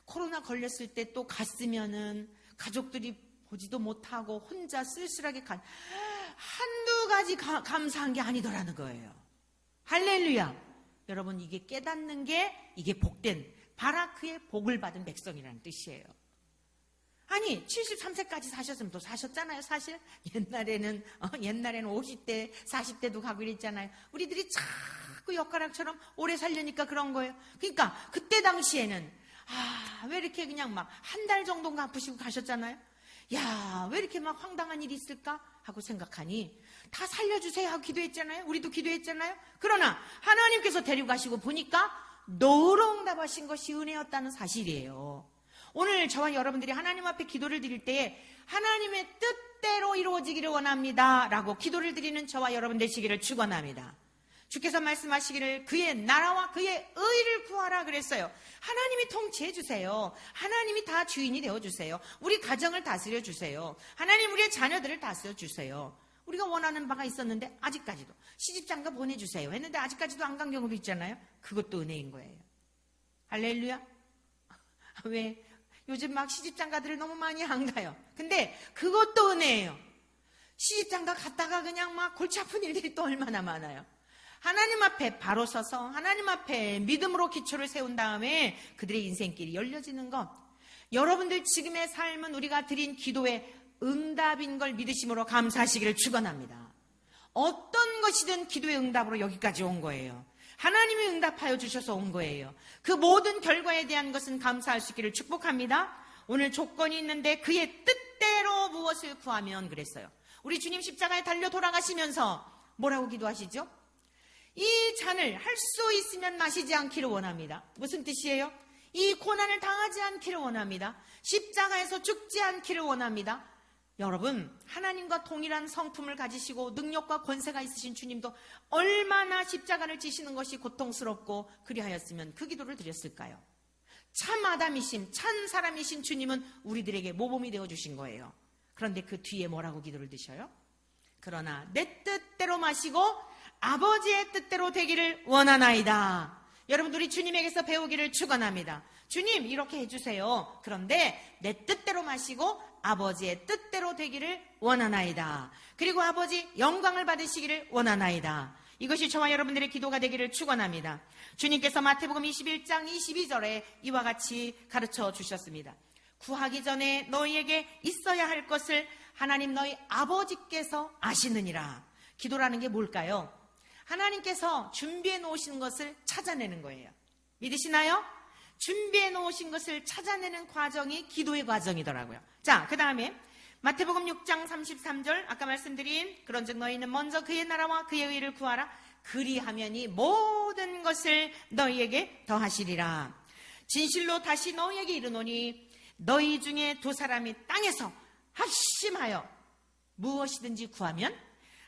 코로나 걸렸을 때 또 갔으면은 가족들이 보지도 못하고 혼자 쓸쓸하게 한두 가지 감사한 게 아니더라는 거예요. 할렐루야. 여러분, 이게 깨닫는 게 이게 복된 바라크의 복을 받은 백성이라는 뜻이에요. 아니 73세까지 사셨으면 또 사셨잖아요. 사실 옛날에는 50대 40대도 가고 이랬잖아요. 우리들이 자꾸 엿가락처럼 오래 살려니까 그런 거예요. 그러니까 그때 당시에는 왜 이렇게 그냥 막 한 달 정도인가 아프시고 가셨잖아요. 야, 왜 이렇게 막 황당한 일이 있을까 하고 생각하니 다 살려주세요 하고 기도했잖아요. 우리도 기도했잖아요. 그러나 하나님께서 데려가시고 보니까 노로 응답하신 것이 은혜였다는 사실이에요. 오늘 저와 여러분들이 하나님 앞에 기도를 드릴 때에 하나님의 뜻대로 이루어지기를 원합니다 라고 기도를 드리는 저와 여러분 되시기를 축원합니다. 주께서 말씀하시기를 그의 나라와 그의 의를 구하라 그랬어요. 하나님이 통치해 주세요. 하나님이 다 주인이 되어 주세요. 우리 가정을 다스려 주세요. 하나님 우리의 자녀들을 다스려 주세요. 우리가 원하는 바가 있었는데 아직까지도 시집장가 보내주세요 했는데 아직까지도 안 간 경우도 있잖아요. 그것도 은혜인 거예요. 할렐루야. 왜 요즘 막 시집장가들을 너무 많이 안 가요. 근데 그것도 은혜예요. 시집장가 갔다가 그냥 막 골치 아픈 일들이 또 얼마나 많아요. 하나님 앞에 바로 서서 하나님 앞에 믿음으로 기초를 세운 다음에 그들의 인생길이 열려지는 것. 여러분들 지금의 삶은 우리가 드린 기도의 응답인 걸 믿으심으로 감사하시기를 축원합니다. 어떤 것이든 기도의 응답으로 여기까지 온 거예요. 하나님이 응답하여 주셔서 온 거예요. 그 모든 결과에 대한 것은 감사할 수 있기를 축복합니다. 오늘 조건이 있는데 그의 뜻대로 무엇을 구하면 그랬어요. 우리 주님 십자가에 달려 돌아가시면서 뭐라고 기도하시죠? 이 잔을 할 수 있으면 마시지 않기를 원합니다. 무슨 뜻이에요? 이 고난을 당하지 않기를 원합니다. 십자가에서 죽지 않기를 원합니다. 여러분, 하나님과 동일한 성품을 가지시고 능력과 권세가 있으신 주님도 얼마나 십자가를 지시는 것이 고통스럽고 그리하였으면 그 기도를 드렸을까요? 참 아담이신 참 사람이신 주님은 우리들에게 모범이 되어주신 거예요. 그런데 그 뒤에 뭐라고 기도를 드셔요? 그러나 내 뜻대로 마시고 아버지의 뜻대로 되기를 원하나이다. 여러분들 우리 주님에게서 배우기를 축원합니다. 주님 이렇게 해주세요. 그런데 내 뜻대로 마시고 아버지의 뜻대로 되기를 원하나이다. 그리고 아버지 영광을 받으시기를 원하나이다. 이것이 저와 여러분들의 기도가 되기를 축원합니다. 주님께서 마태복음 21장 22절에 이와 같이 가르쳐 주셨습니다. 구하기 전에 너희에게 있어야 할 것을 하나님 너희 아버지께서 아시느니라. 기도라는 게 뭘까요? 하나님께서 준비해 놓으신 것을 찾아내는 거예요. 믿으시나요? 준비해 놓으신 것을 찾아내는 과정이 기도의 과정이더라고요. 자, 그 다음에 마태복음 6장 33절 아까 말씀드린 그런즉 너희는 먼저 그의 나라와 그의 의를 구하라. 그리하면 이 모든 것을 너희에게 더하시리라. 진실로 다시 너희에게 이르노니 너희 중에 두 사람이 땅에서 합심하여 무엇이든지 구하면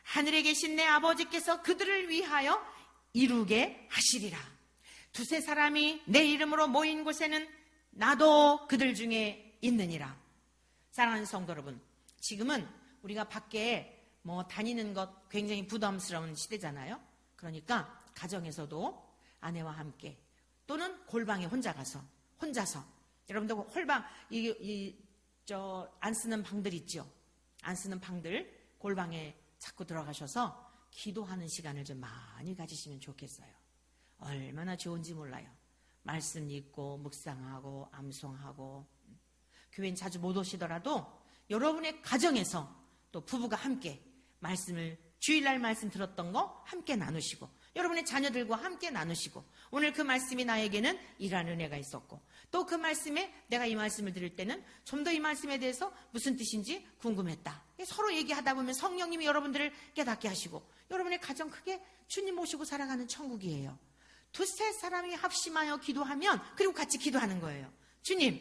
하늘에 계신 내 아버지께서 그들을 위하여 이루게 하시리라. 두세 사람이 내 이름으로 모인 곳에는 나도 그들 중에 있느니라. 사랑하는 성도 여러분, 지금은 우리가 밖에 다니는 것 굉장히 부담스러운 시대잖아요. 그러니까 가정에서도 아내와 함께 또는 골방에 혼자서 여러분들 홀방 안 쓰는 방들 있죠. 안 쓰는 방들 골방에 자꾸 들어가셔서 기도하는 시간을 좀 많이 가지시면 좋겠어요. 얼마나 좋은지 몰라요. 말씀 읽고 묵상하고 암송하고 교회는 자주 못 오시더라도 여러분의 가정에서 또 부부가 함께 말씀을 주일날 말씀 들었던 거 함께 나누시고 여러분의 자녀들과 함께 나누시고 오늘 그 말씀이 나에게는 이러한 은혜가 있었고 또 그 말씀에 내가 이 말씀을 들을 때는 좀 더 이 말씀에 대해서 무슨 뜻인지 궁금했다. 서로 얘기하다 보면 성령님이 여러분들을 깨닫게 하시고 여러분의 가정 크게 주님 모시고 살아가는 천국이에요. 두세 사람이 합심하여 기도하면 그리고 같이 기도하는 거예요. 주님,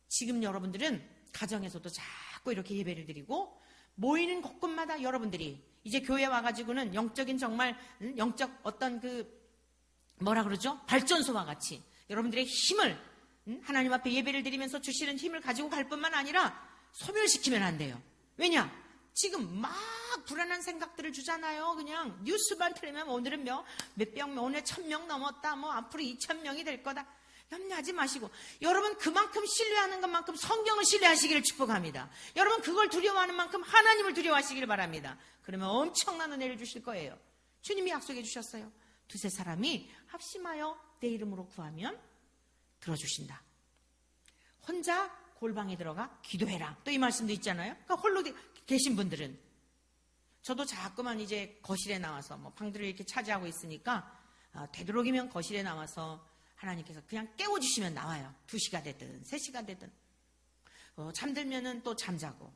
지금 여러분들은 가정에서도 자꾸 이렇게 예배를 드리고 모이는 곳곳마다 여러분들이 이제 교회 와가지고는 영적인 정말 영적 어떤 발전소와 같이 여러분들의 힘을 하나님 앞에 예배를 드리면서 주시는 힘을 가지고 갈 뿐만 아니라 소멸시키면 안 돼요. 왜냐? 지금 막 불안한 생각들을 주잖아요. 그냥 뉴스만 틀면 오늘은 오늘 1000명 넘었다. 앞으로 2000명이 될 거다. 염려하지 마시고 여러분 그만큼 신뢰하는 것만큼 성경을 신뢰하시기를 축복합니다. 여러분 그걸 두려워하는 만큼 하나님을 두려워하시기를 바랍니다. 그러면 엄청난 은혜를 주실 거예요. 주님이 약속해 주셨어요. 두세 사람이 합심하여 내 이름으로 구하면 들어주신다. 혼자 골방에 들어가 기도해라. 또 이 말씀도 있잖아요. 그러니까 홀로 계신 분들은, 저도 자꾸만 이제 거실에 나와서 뭐 방들을 이렇게 차지하고 있으니까 되도록이면 거실에 나와서 하나님께서 그냥 깨워주시면 나와요. 2시가 되든 3시가 되든. 잠들면은 또 잠자고,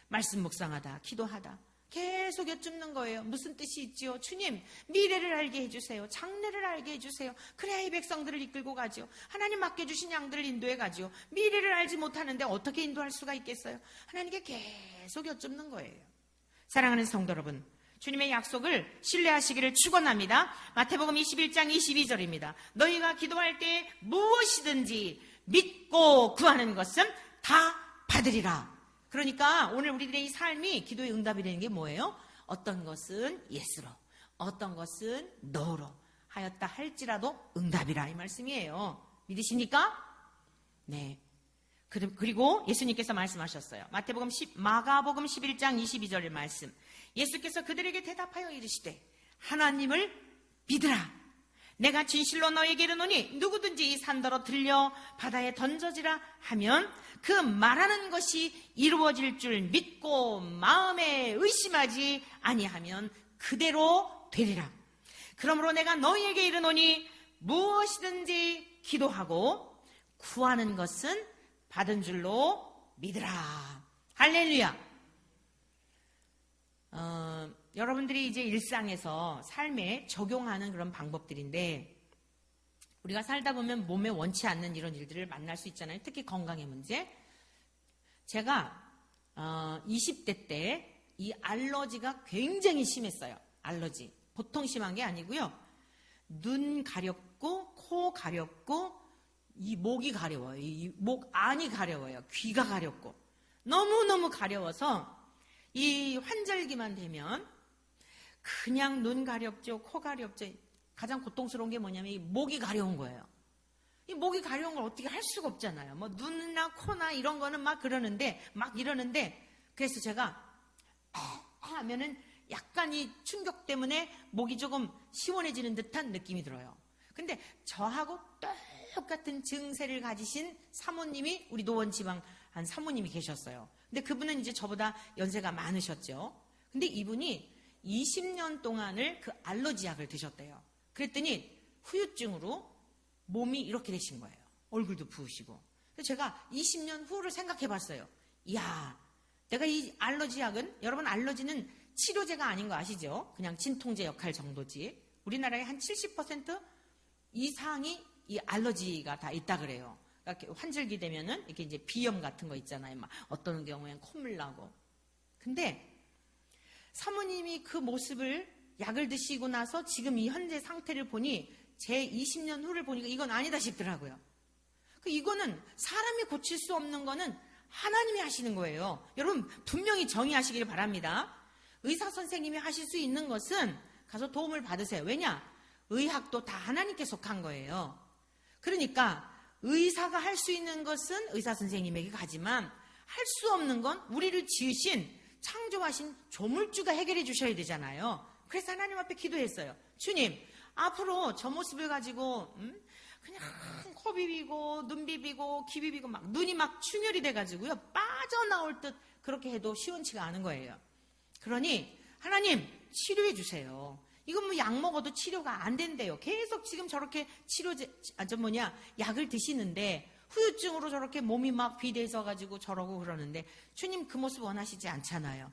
말씀 묵상하다, 기도하다 계속 여쭙는 거예요. 무슨 뜻이 있지요? 주님, 미래를 알게 해주세요. 장래를 알게 해주세요. 그래야 이 백성들을 이끌고 가죠. 하나님 맡겨주신 양들을 인도해 가죠. 미래를 알지 못하는데 어떻게 인도할 수가 있겠어요? 하나님께 계속 여쭙는 거예요. 사랑하는 성도 여러분, 주님의 약속을 신뢰하시기를 축원합니다. 마태복음 21장 22절입니다. 너희가 기도할 때 무엇이든지 믿고 구하는 것은 다 받으리라. 그러니까 오늘 우리들의 이 삶이 기도의 응답이 되는 게 뭐예요? 어떤 것은 예스로, 어떤 것은 노로 하였다 할지라도 응답이라, 이 말씀이에요. 믿으십니까? 네. 그리고 예수님께서 말씀하셨어요. 마가복음 11장 22절의 말씀. 예수께서 그들에게 대답하여 이르시되 하나님을 믿으라. 내가 진실로 너에게 이르노니 누구든지 이 산더러 들려 바다에 던져지라 하면 그 말하는 것이 이루어질 줄 믿고 마음에 의심하지 아니하면 그대로 되리라. 그러므로 내가 너희에게 이르노니 무엇이든지 기도하고 구하는 것은 받은 줄로 믿으라. 할렐루야. 여러분들이 이제 일상에서 삶에 적용하는 그런 방법들인데, 우리가 살다 보면 몸에 원치 않는 이런 일들을 만날 수 있잖아요. 특히 건강의 문제. 제가 20대 때 이 알러지가 굉장히 심했어요. 알러지. 보통 심한 게 아니고요. 눈 가렵고, 코 가렵고, 이 목이 가려워요. 이 목 안이 가려워요. 귀가 가렵고. 너무너무 가려워서 이 환절기만 되면 그냥 눈 가렵죠, 코 가렵죠. 가장 고통스러운 게 뭐냐면 이 목이 가려운 거예요. 이 목이 가려운 걸 어떻게 할 수가 없잖아요. 뭐 눈이나 코나 이런 거는 막 이러는데 그래서 제가 하면은 약간 이 충격 때문에 목이 조금 시원해지는 듯한 느낌이 들어요. 근데 저하고 똑같은 증세를 가지신 사모님이 우리 노원지방 한 사모님이 계셨어요. 근데 그분은 이제 저보다 연세가 많으셨죠. 근데 이분이 20년 동안을 그 알러지 약을 드셨대요. 그랬더니 후유증으로 몸이 이렇게 되신 거예요. 얼굴도 부으시고. 그래서 제가 20년 후를 생각해 봤어요. 이야, 내가 이 알러지 약은, 여러분 알러지는 치료제가 아닌 거 아시죠? 그냥 진통제 역할 정도지. 우리나라의 한 70% 이상이 이 알러지가 다 있다 그래요. 그러니까 환절기 되면은 이렇게 이제 비염 같은 거 있잖아요. 막 어떤 경우엔 콧물 나고. 근데 사모님이 그 모습을 약을 드시고 나서 지금 이 현재 상태를 보니 제 20년 후를 보니까 이건 아니다 싶더라고요. 이거는 사람이 고칠 수 없는 거는 하나님이 하시는 거예요. 여러분 분명히 정의하시길 바랍니다. 의사 선생님이 하실 수 있는 것은 가서 도움을 받으세요. 왜냐? 의학도 다 하나님께 속한 거예요. 그러니까 의사가 할 수 있는 것은 의사 선생님에게 가지만 할 수 없는 건 우리를 지으신 창조하신 조물주가 해결해 주셔야 되잖아요. 그래서 하나님 앞에 기도했어요. 주님, 앞으로 저 모습을 가지고 그냥 코 비비고 눈 비비고 귀 비비고 막 눈이 막 충혈이 돼가지고요 빠져나올 듯 그렇게 해도 시원치가 않은 거예요. 그러니 하나님 치료해 주세요. 이건 뭐 약 먹어도 치료가 안 된대요. 계속 지금 저렇게 약을 드시는데 후유증으로 저렇게 몸이 막 비대해져가지고 저러고 그러는데 주님 그 모습 원하시지 않잖아요.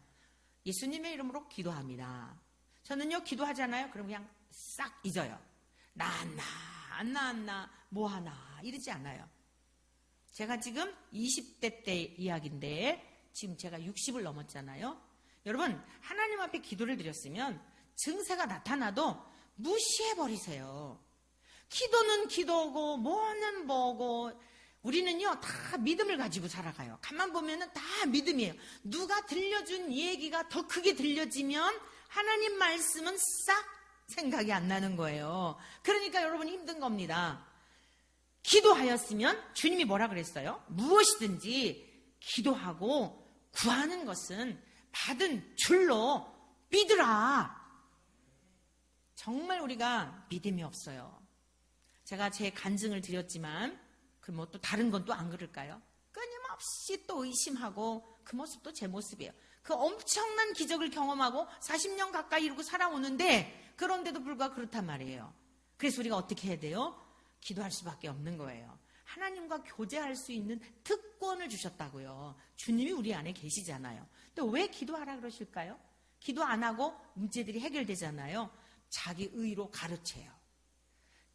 예수님의 이름으로 기도합니다. 저는요 기도하잖아요. 그럼 그냥 싹 잊어요. 나았나 안 나았나 뭐 하나 이러지 않아요. 제가 지금 20대 때 이야기인데 지금 제가 60을 넘었잖아요. 여러분 하나님 앞에 기도를 드렸으면 증세가 나타나도 무시해버리세요. 기도는 기도고 뭐는 뭐고 우리는요 다 믿음을 가지고 살아가요. 가만 보면은 다 믿음이에요. 누가 들려준 얘기가 더 크게 들려지면 하나님 말씀은 싹 생각이 안 나는 거예요. 그러니까 여러분 힘든 겁니다. 기도하였으면 주님이 뭐라 그랬어요? 무엇이든지 기도하고 구하는 것은 받은 줄로 믿으라. 정말 우리가 믿음이 없어요. 제가 제 간증을 드렸지만 그 뭐 또 다른 건 또 안 그럴까요? 끊임없이 또 의심하고 그 모습도 제 모습이에요. 그 엄청난 기적을 경험하고 40년 가까이 이러고 살아오는데 그런데도 불구하고 그렇단 말이에요. 그래서 우리가 어떻게 해야 돼요? 기도할 수밖에 없는 거예요. 하나님과 교제할 수 있는 특권을 주셨다고요. 주님이 우리 안에 계시잖아요. 근데 왜 기도하라 그러실까요? 기도 안 하고 문제들이 해결되잖아요. 자기 의로 가르쳐요.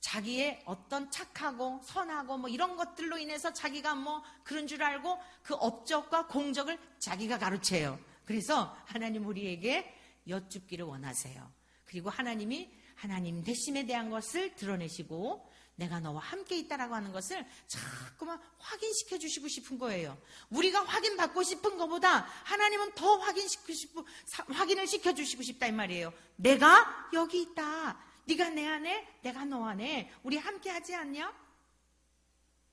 자기의 어떤 착하고 선하고 뭐 이런 것들로 인해서 자기가 뭐 그런 줄 알고 그 업적과 공적을 자기가 가르쳐요. 그래서 하나님 우리에게 여쭙기를 원하세요. 그리고 하나님이 하나님 되심에 대한 것을 드러내시고 내가 너와 함께 있다라고 하는 것을 자꾸만 확인시켜 주시고 싶은 거예요. 우리가 확인받고 싶은 것보다 하나님은 더 확인을 시켜주시고 싶다 이 말이에요. 내가 여기 있다. 네가 내 안에, 내가 너 안에 우리 함께 하지 않냐?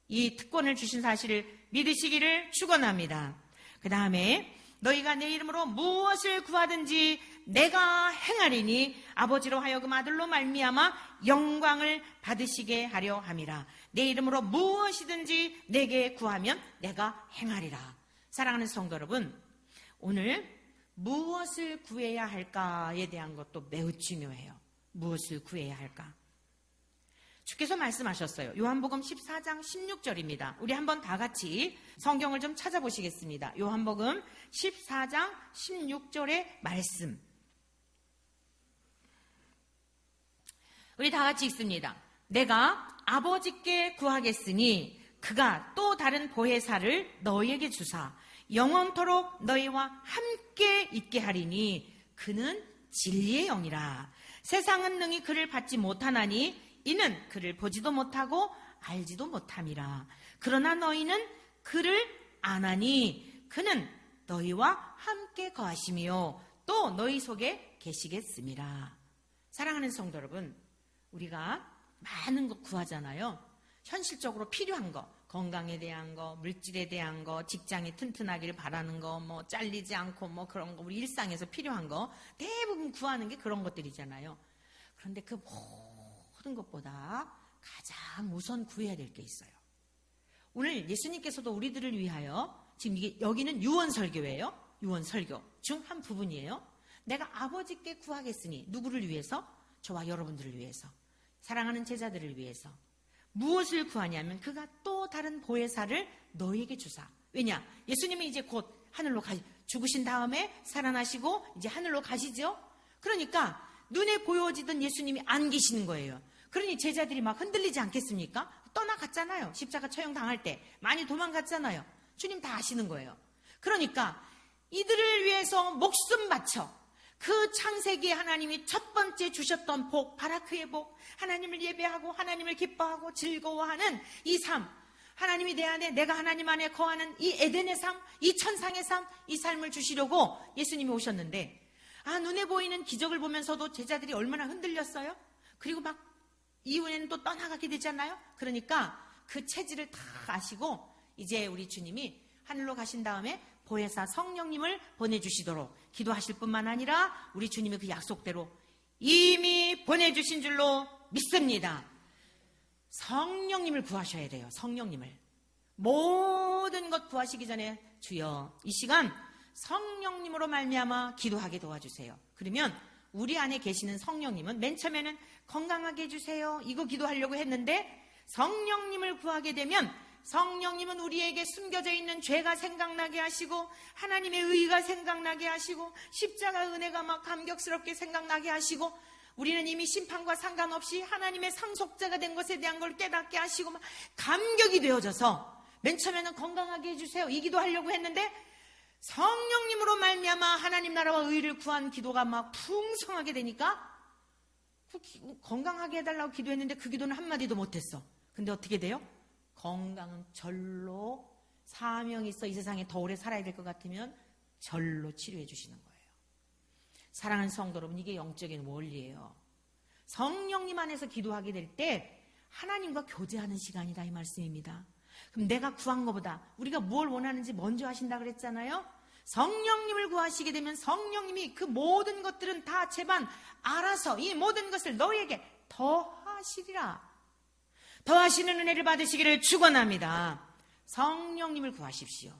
이 특권을 주신 사실을 믿으시기를 축원합니다. 그 다음에 너희가 내 이름으로 무엇을 구하든지 내가 행하리니 아버지로 하여금 아들로 말미암아 영광을 받으시게 하려 함이라. 내 이름으로 무엇이든지 내게 구하면 내가 행하리라. 사랑하는 성도 여러분, 오늘 무엇을 구해야 할까에 대한 것도 매우 중요해요. 무엇을 구해야 할까? 주께서 말씀하셨어요. 요한복음 14장 16절입니다. 우리 한번 다 같이 성경을 좀 찾아보시겠습니다. 요한복음 14장 16절의 말씀. 우리 다 같이 읽습니다. 내가 아버지께 구하겠으니 그가 또 다른 보혜사를 너희에게 주사 영원토록 너희와 함께 있게 하리니 그는 진리의 영이라. 세상은 능히 그를 받지 못하나니 이는 그를 보지도 못하고 알지도 못함이라. 그러나 너희는 그를 아나니 그는 너희와 함께 거하시며 또 너희 속에 계시겠음이라. 사랑하는 성도 여러분, 우리가 많은 것 구하잖아요. 현실적으로 필요한 거, 건강에 대한 거, 물질에 대한 거, 직장이 튼튼하기를 바라는 거, 뭐 잘리지 않고 뭐 그런 거, 우리 일상에서 필요한 거 대부분 구하는 게 그런 것들이잖아요. 그런데 그 모든 것보다 가장 우선 구해야 될 게 있어요. 오늘 예수님께서도 우리들을 위하여, 지금 이게 여기는 유언설교예요. 유언설교 중 한 부분이에요. 내가 아버지께 구하겠으니 누구를 위해서? 저와 여러분들을 위해서, 사랑하는 제자들을 위해서. 무엇을 구하냐면 그가 또 다른 보혜사를 너희에게 주사. 왜냐? 예수님이 이제 곧 하늘로 죽으신 다음에 살아나시고 이제 하늘로 가시죠. 그러니까 눈에 보여지던 예수님이 안 계시는 거예요. 그러니 제자들이 막 흔들리지 않겠습니까? 떠나갔잖아요. 십자가 처형 당할 때 많이 도망갔잖아요. 주님 다 아시는 거예요. 그러니까 이들을 위해서 목숨 바쳐 그 창세기에 하나님이 첫 번째 주셨던 복, 바라크의 복, 하나님을 예배하고 하나님을 기뻐하고 즐거워하는 이 삶, 하나님이 내 안에, 내가 하나님 안에 거하는 이 에덴의 삶, 이 천상의 삶, 이 삶을 주시려고 예수님이 오셨는데, 눈에 보이는 기적을 보면서도 제자들이 얼마나 흔들렸어요? 그리고 막 이후에는 또 떠나가게 되잖아요. 그러니까 그 체질을 다 아시고 이제 우리 주님이 하늘로 가신 다음에 보혜사 성령님을 보내주시도록 기도하실 뿐만 아니라 우리 주님의 그 약속대로 이미 보내주신 줄로 믿습니다. 성령님을 구하셔야 돼요. 성령님을. 모든 것 구하시기 전에 주여 이 시간 성령님으로 말미암아 기도하게 도와주세요. 그러면 우리 안에 계시는 성령님은 맨 처음에는 건강하게 해주세요 이거 기도하려고 했는데, 성령님을 구하게 되면 성령님은 우리에게 숨겨져 있는 죄가 생각나게 하시고 하나님의 의가 생각나게 하시고 십자가 은혜가 막 감격스럽게 생각나게 하시고, 우리는 이미 심판과 상관없이 하나님의 상속자가 된 것에 대한 걸 깨닫게 하시고 막 감격이 되어져서, 맨 처음에는 건강하게 해주세요 이 기도하려고 했는데 성령님으로 말미암아 하나님 나라와 의를 구한 기도가 막 풍성하게 되니까 건강하게 해달라고 기도했는데 그 기도는 한마디도 못했어. 근데 어떻게 돼요? 건강은 절로, 사명이 있어 이 세상에 더 오래 살아야 될 것 같으면 절로 치료해 주시는 거예요. 사랑하는 성도 여러분, 이게 영적인 원리예요. 성령님 안에서 기도하게 될 때 하나님과 교제하는 시간이다 이 말씀입니다. 그럼 내가 구한 것보다 우리가 뭘 원하는지 먼저 하신다 그랬잖아요. 성령님을 구하시게 되면 성령님이 그 모든 것들은 다 제반 알아서 이 모든 것을 너희에게 더하시리라. 더하시는 은혜를 받으시기를 축원합니다. 성령님을 구하십시오.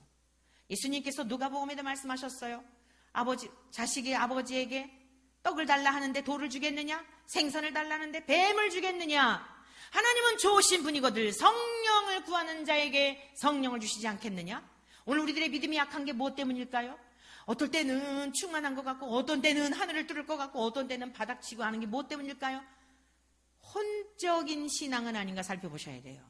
예수님께서 누가복음에도 말씀하셨어요. 자식이 아버지에게 떡을 달라 하는데 돌을 주겠느냐? 생선을 달라 하는데 뱀을 주겠느냐? 하나님은 좋으신 분이거늘 성령을 구하는 자에게 성령을 주시지 않겠느냐? 오늘 우리들의 믿음이 약한 게 무엇 때문일까요? 어떨 때는 충만한 것 같고 어떤 때는 하늘을 뚫을 것 같고 어떤 때는 바닥치고 하는 게 무엇 때문일까요? 혼적인 신앙은 아닌가 살펴보셔야 돼요.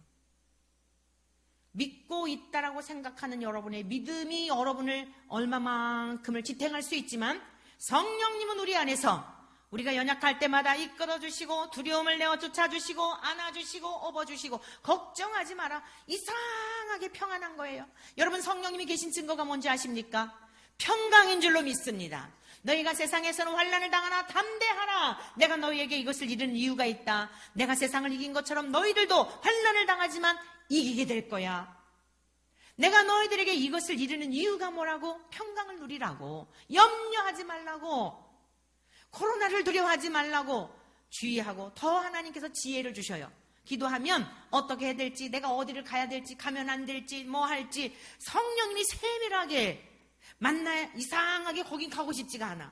믿고 있다라고 생각하는 여러분의 믿음이 여러분을 얼마만큼을 지탱할 수 있지만 성령님은 우리 안에서 우리가 연약할 때마다 이끌어주시고 두려움을 내어 쫓아주시고 안아주시고 업어주시고 걱정하지 마라. 이상하게 평안한 거예요. 여러분 성령님이 계신 증거가 뭔지 아십니까? 평강인 줄로 믿습니다. 너희가 세상에서는 환난을 당하나 담대하라. 내가 너희에게 이것을 이루는 이유가 있다. 내가 세상을 이긴 것처럼 너희들도 환난을 당하지만 이기게 될 거야. 내가 너희들에게 이것을 이루는 이유가 뭐라고? 평강을 누리라고. 염려하지 말라고. 코로나를 두려워하지 말라고 주의하고 더 하나님께서 지혜를 주셔요. 기도하면 어떻게 해야 될지, 내가 어디를 가야 될지, 가면 안 될지, 뭐 할지 성령님이 세밀하게 만나야 이상하게 거긴 가고 싶지가 않아.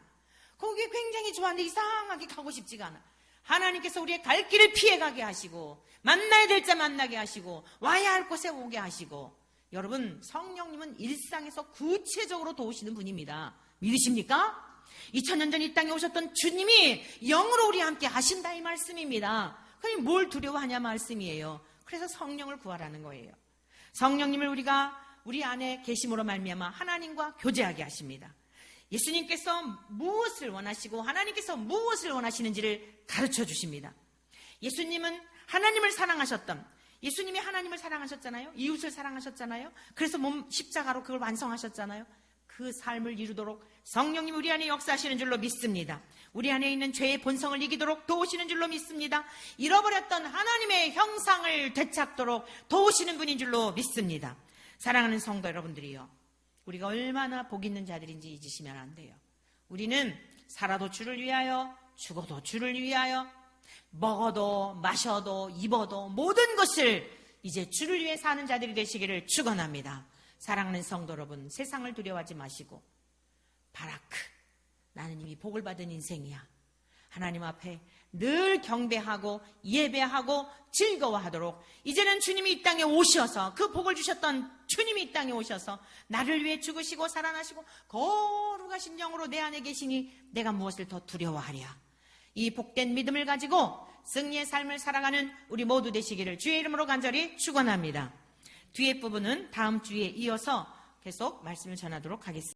거기 굉장히 좋아하는데 이상하게 가고 싶지가 않아. 하나님께서 우리의 갈 길을 피해가게 하시고 만나야 될 자 만나게 하시고 와야 할 곳에 오게 하시고 여러분 성령님은 일상에서 구체적으로 도우시는 분입니다. 믿으십니까? 2000년 전 이 땅에 오셨던 주님이 영으로 우리와 함께 하신다 이 말씀입니다. 그럼 뭘 두려워하냐 말씀이에요. 그래서 성령을 구하라는 거예요. 성령님을 우리가 우리 안에 계심으로 말미암아 하나님과 교제하게 하십니다. 예수님께서 무엇을 원하시고 하나님께서 무엇을 원하시는지를 가르쳐 주십니다. 예수님은 하나님을 사랑하셨던, 예수님이 하나님을 사랑하셨잖아요. 이웃을 사랑하셨잖아요. 그래서 십자가로 그걸 완성하셨잖아요. 그 삶을 이루도록 성령님 우리 안에 역사하시는 줄로 믿습니다. 우리 안에 있는 죄의 본성을 이기도록 도우시는 줄로 믿습니다. 잃어버렸던 하나님의 형상을 되찾도록 도우시는 분인 줄로 믿습니다. 사랑하는 성도 여러분들이요, 우리가 얼마나 복 있는 자들인지 잊으시면 안 돼요. 우리는 살아도 주를 위하여, 죽어도 주를 위하여, 먹어도 마셔도 입어도 모든 것을 이제 주를 위해 사는 자들이 되시기를 축원합니다. 사랑하는 성도 여러분, 세상을 두려워하지 마시고 바라크, 나는 이미 복을 받은 인생이야. 하나님 앞에 늘 경배하고 예배하고 즐거워하도록 이제는 주님이 이 땅에 오셔서 그 복을 주셨던 주님이 이 땅에 오셔서 나를 위해 죽으시고 살아나시고 거룩하신 영으로 내 안에 계시니 내가 무엇을 더 두려워하랴. 이 복된 믿음을 가지고 승리의 삶을 살아가는 우리 모두 되시기를 주의 이름으로 간절히 축원합니다. 뒤에 부분은 다음 주에 이어서 계속 말씀을 전하도록 하겠습니다.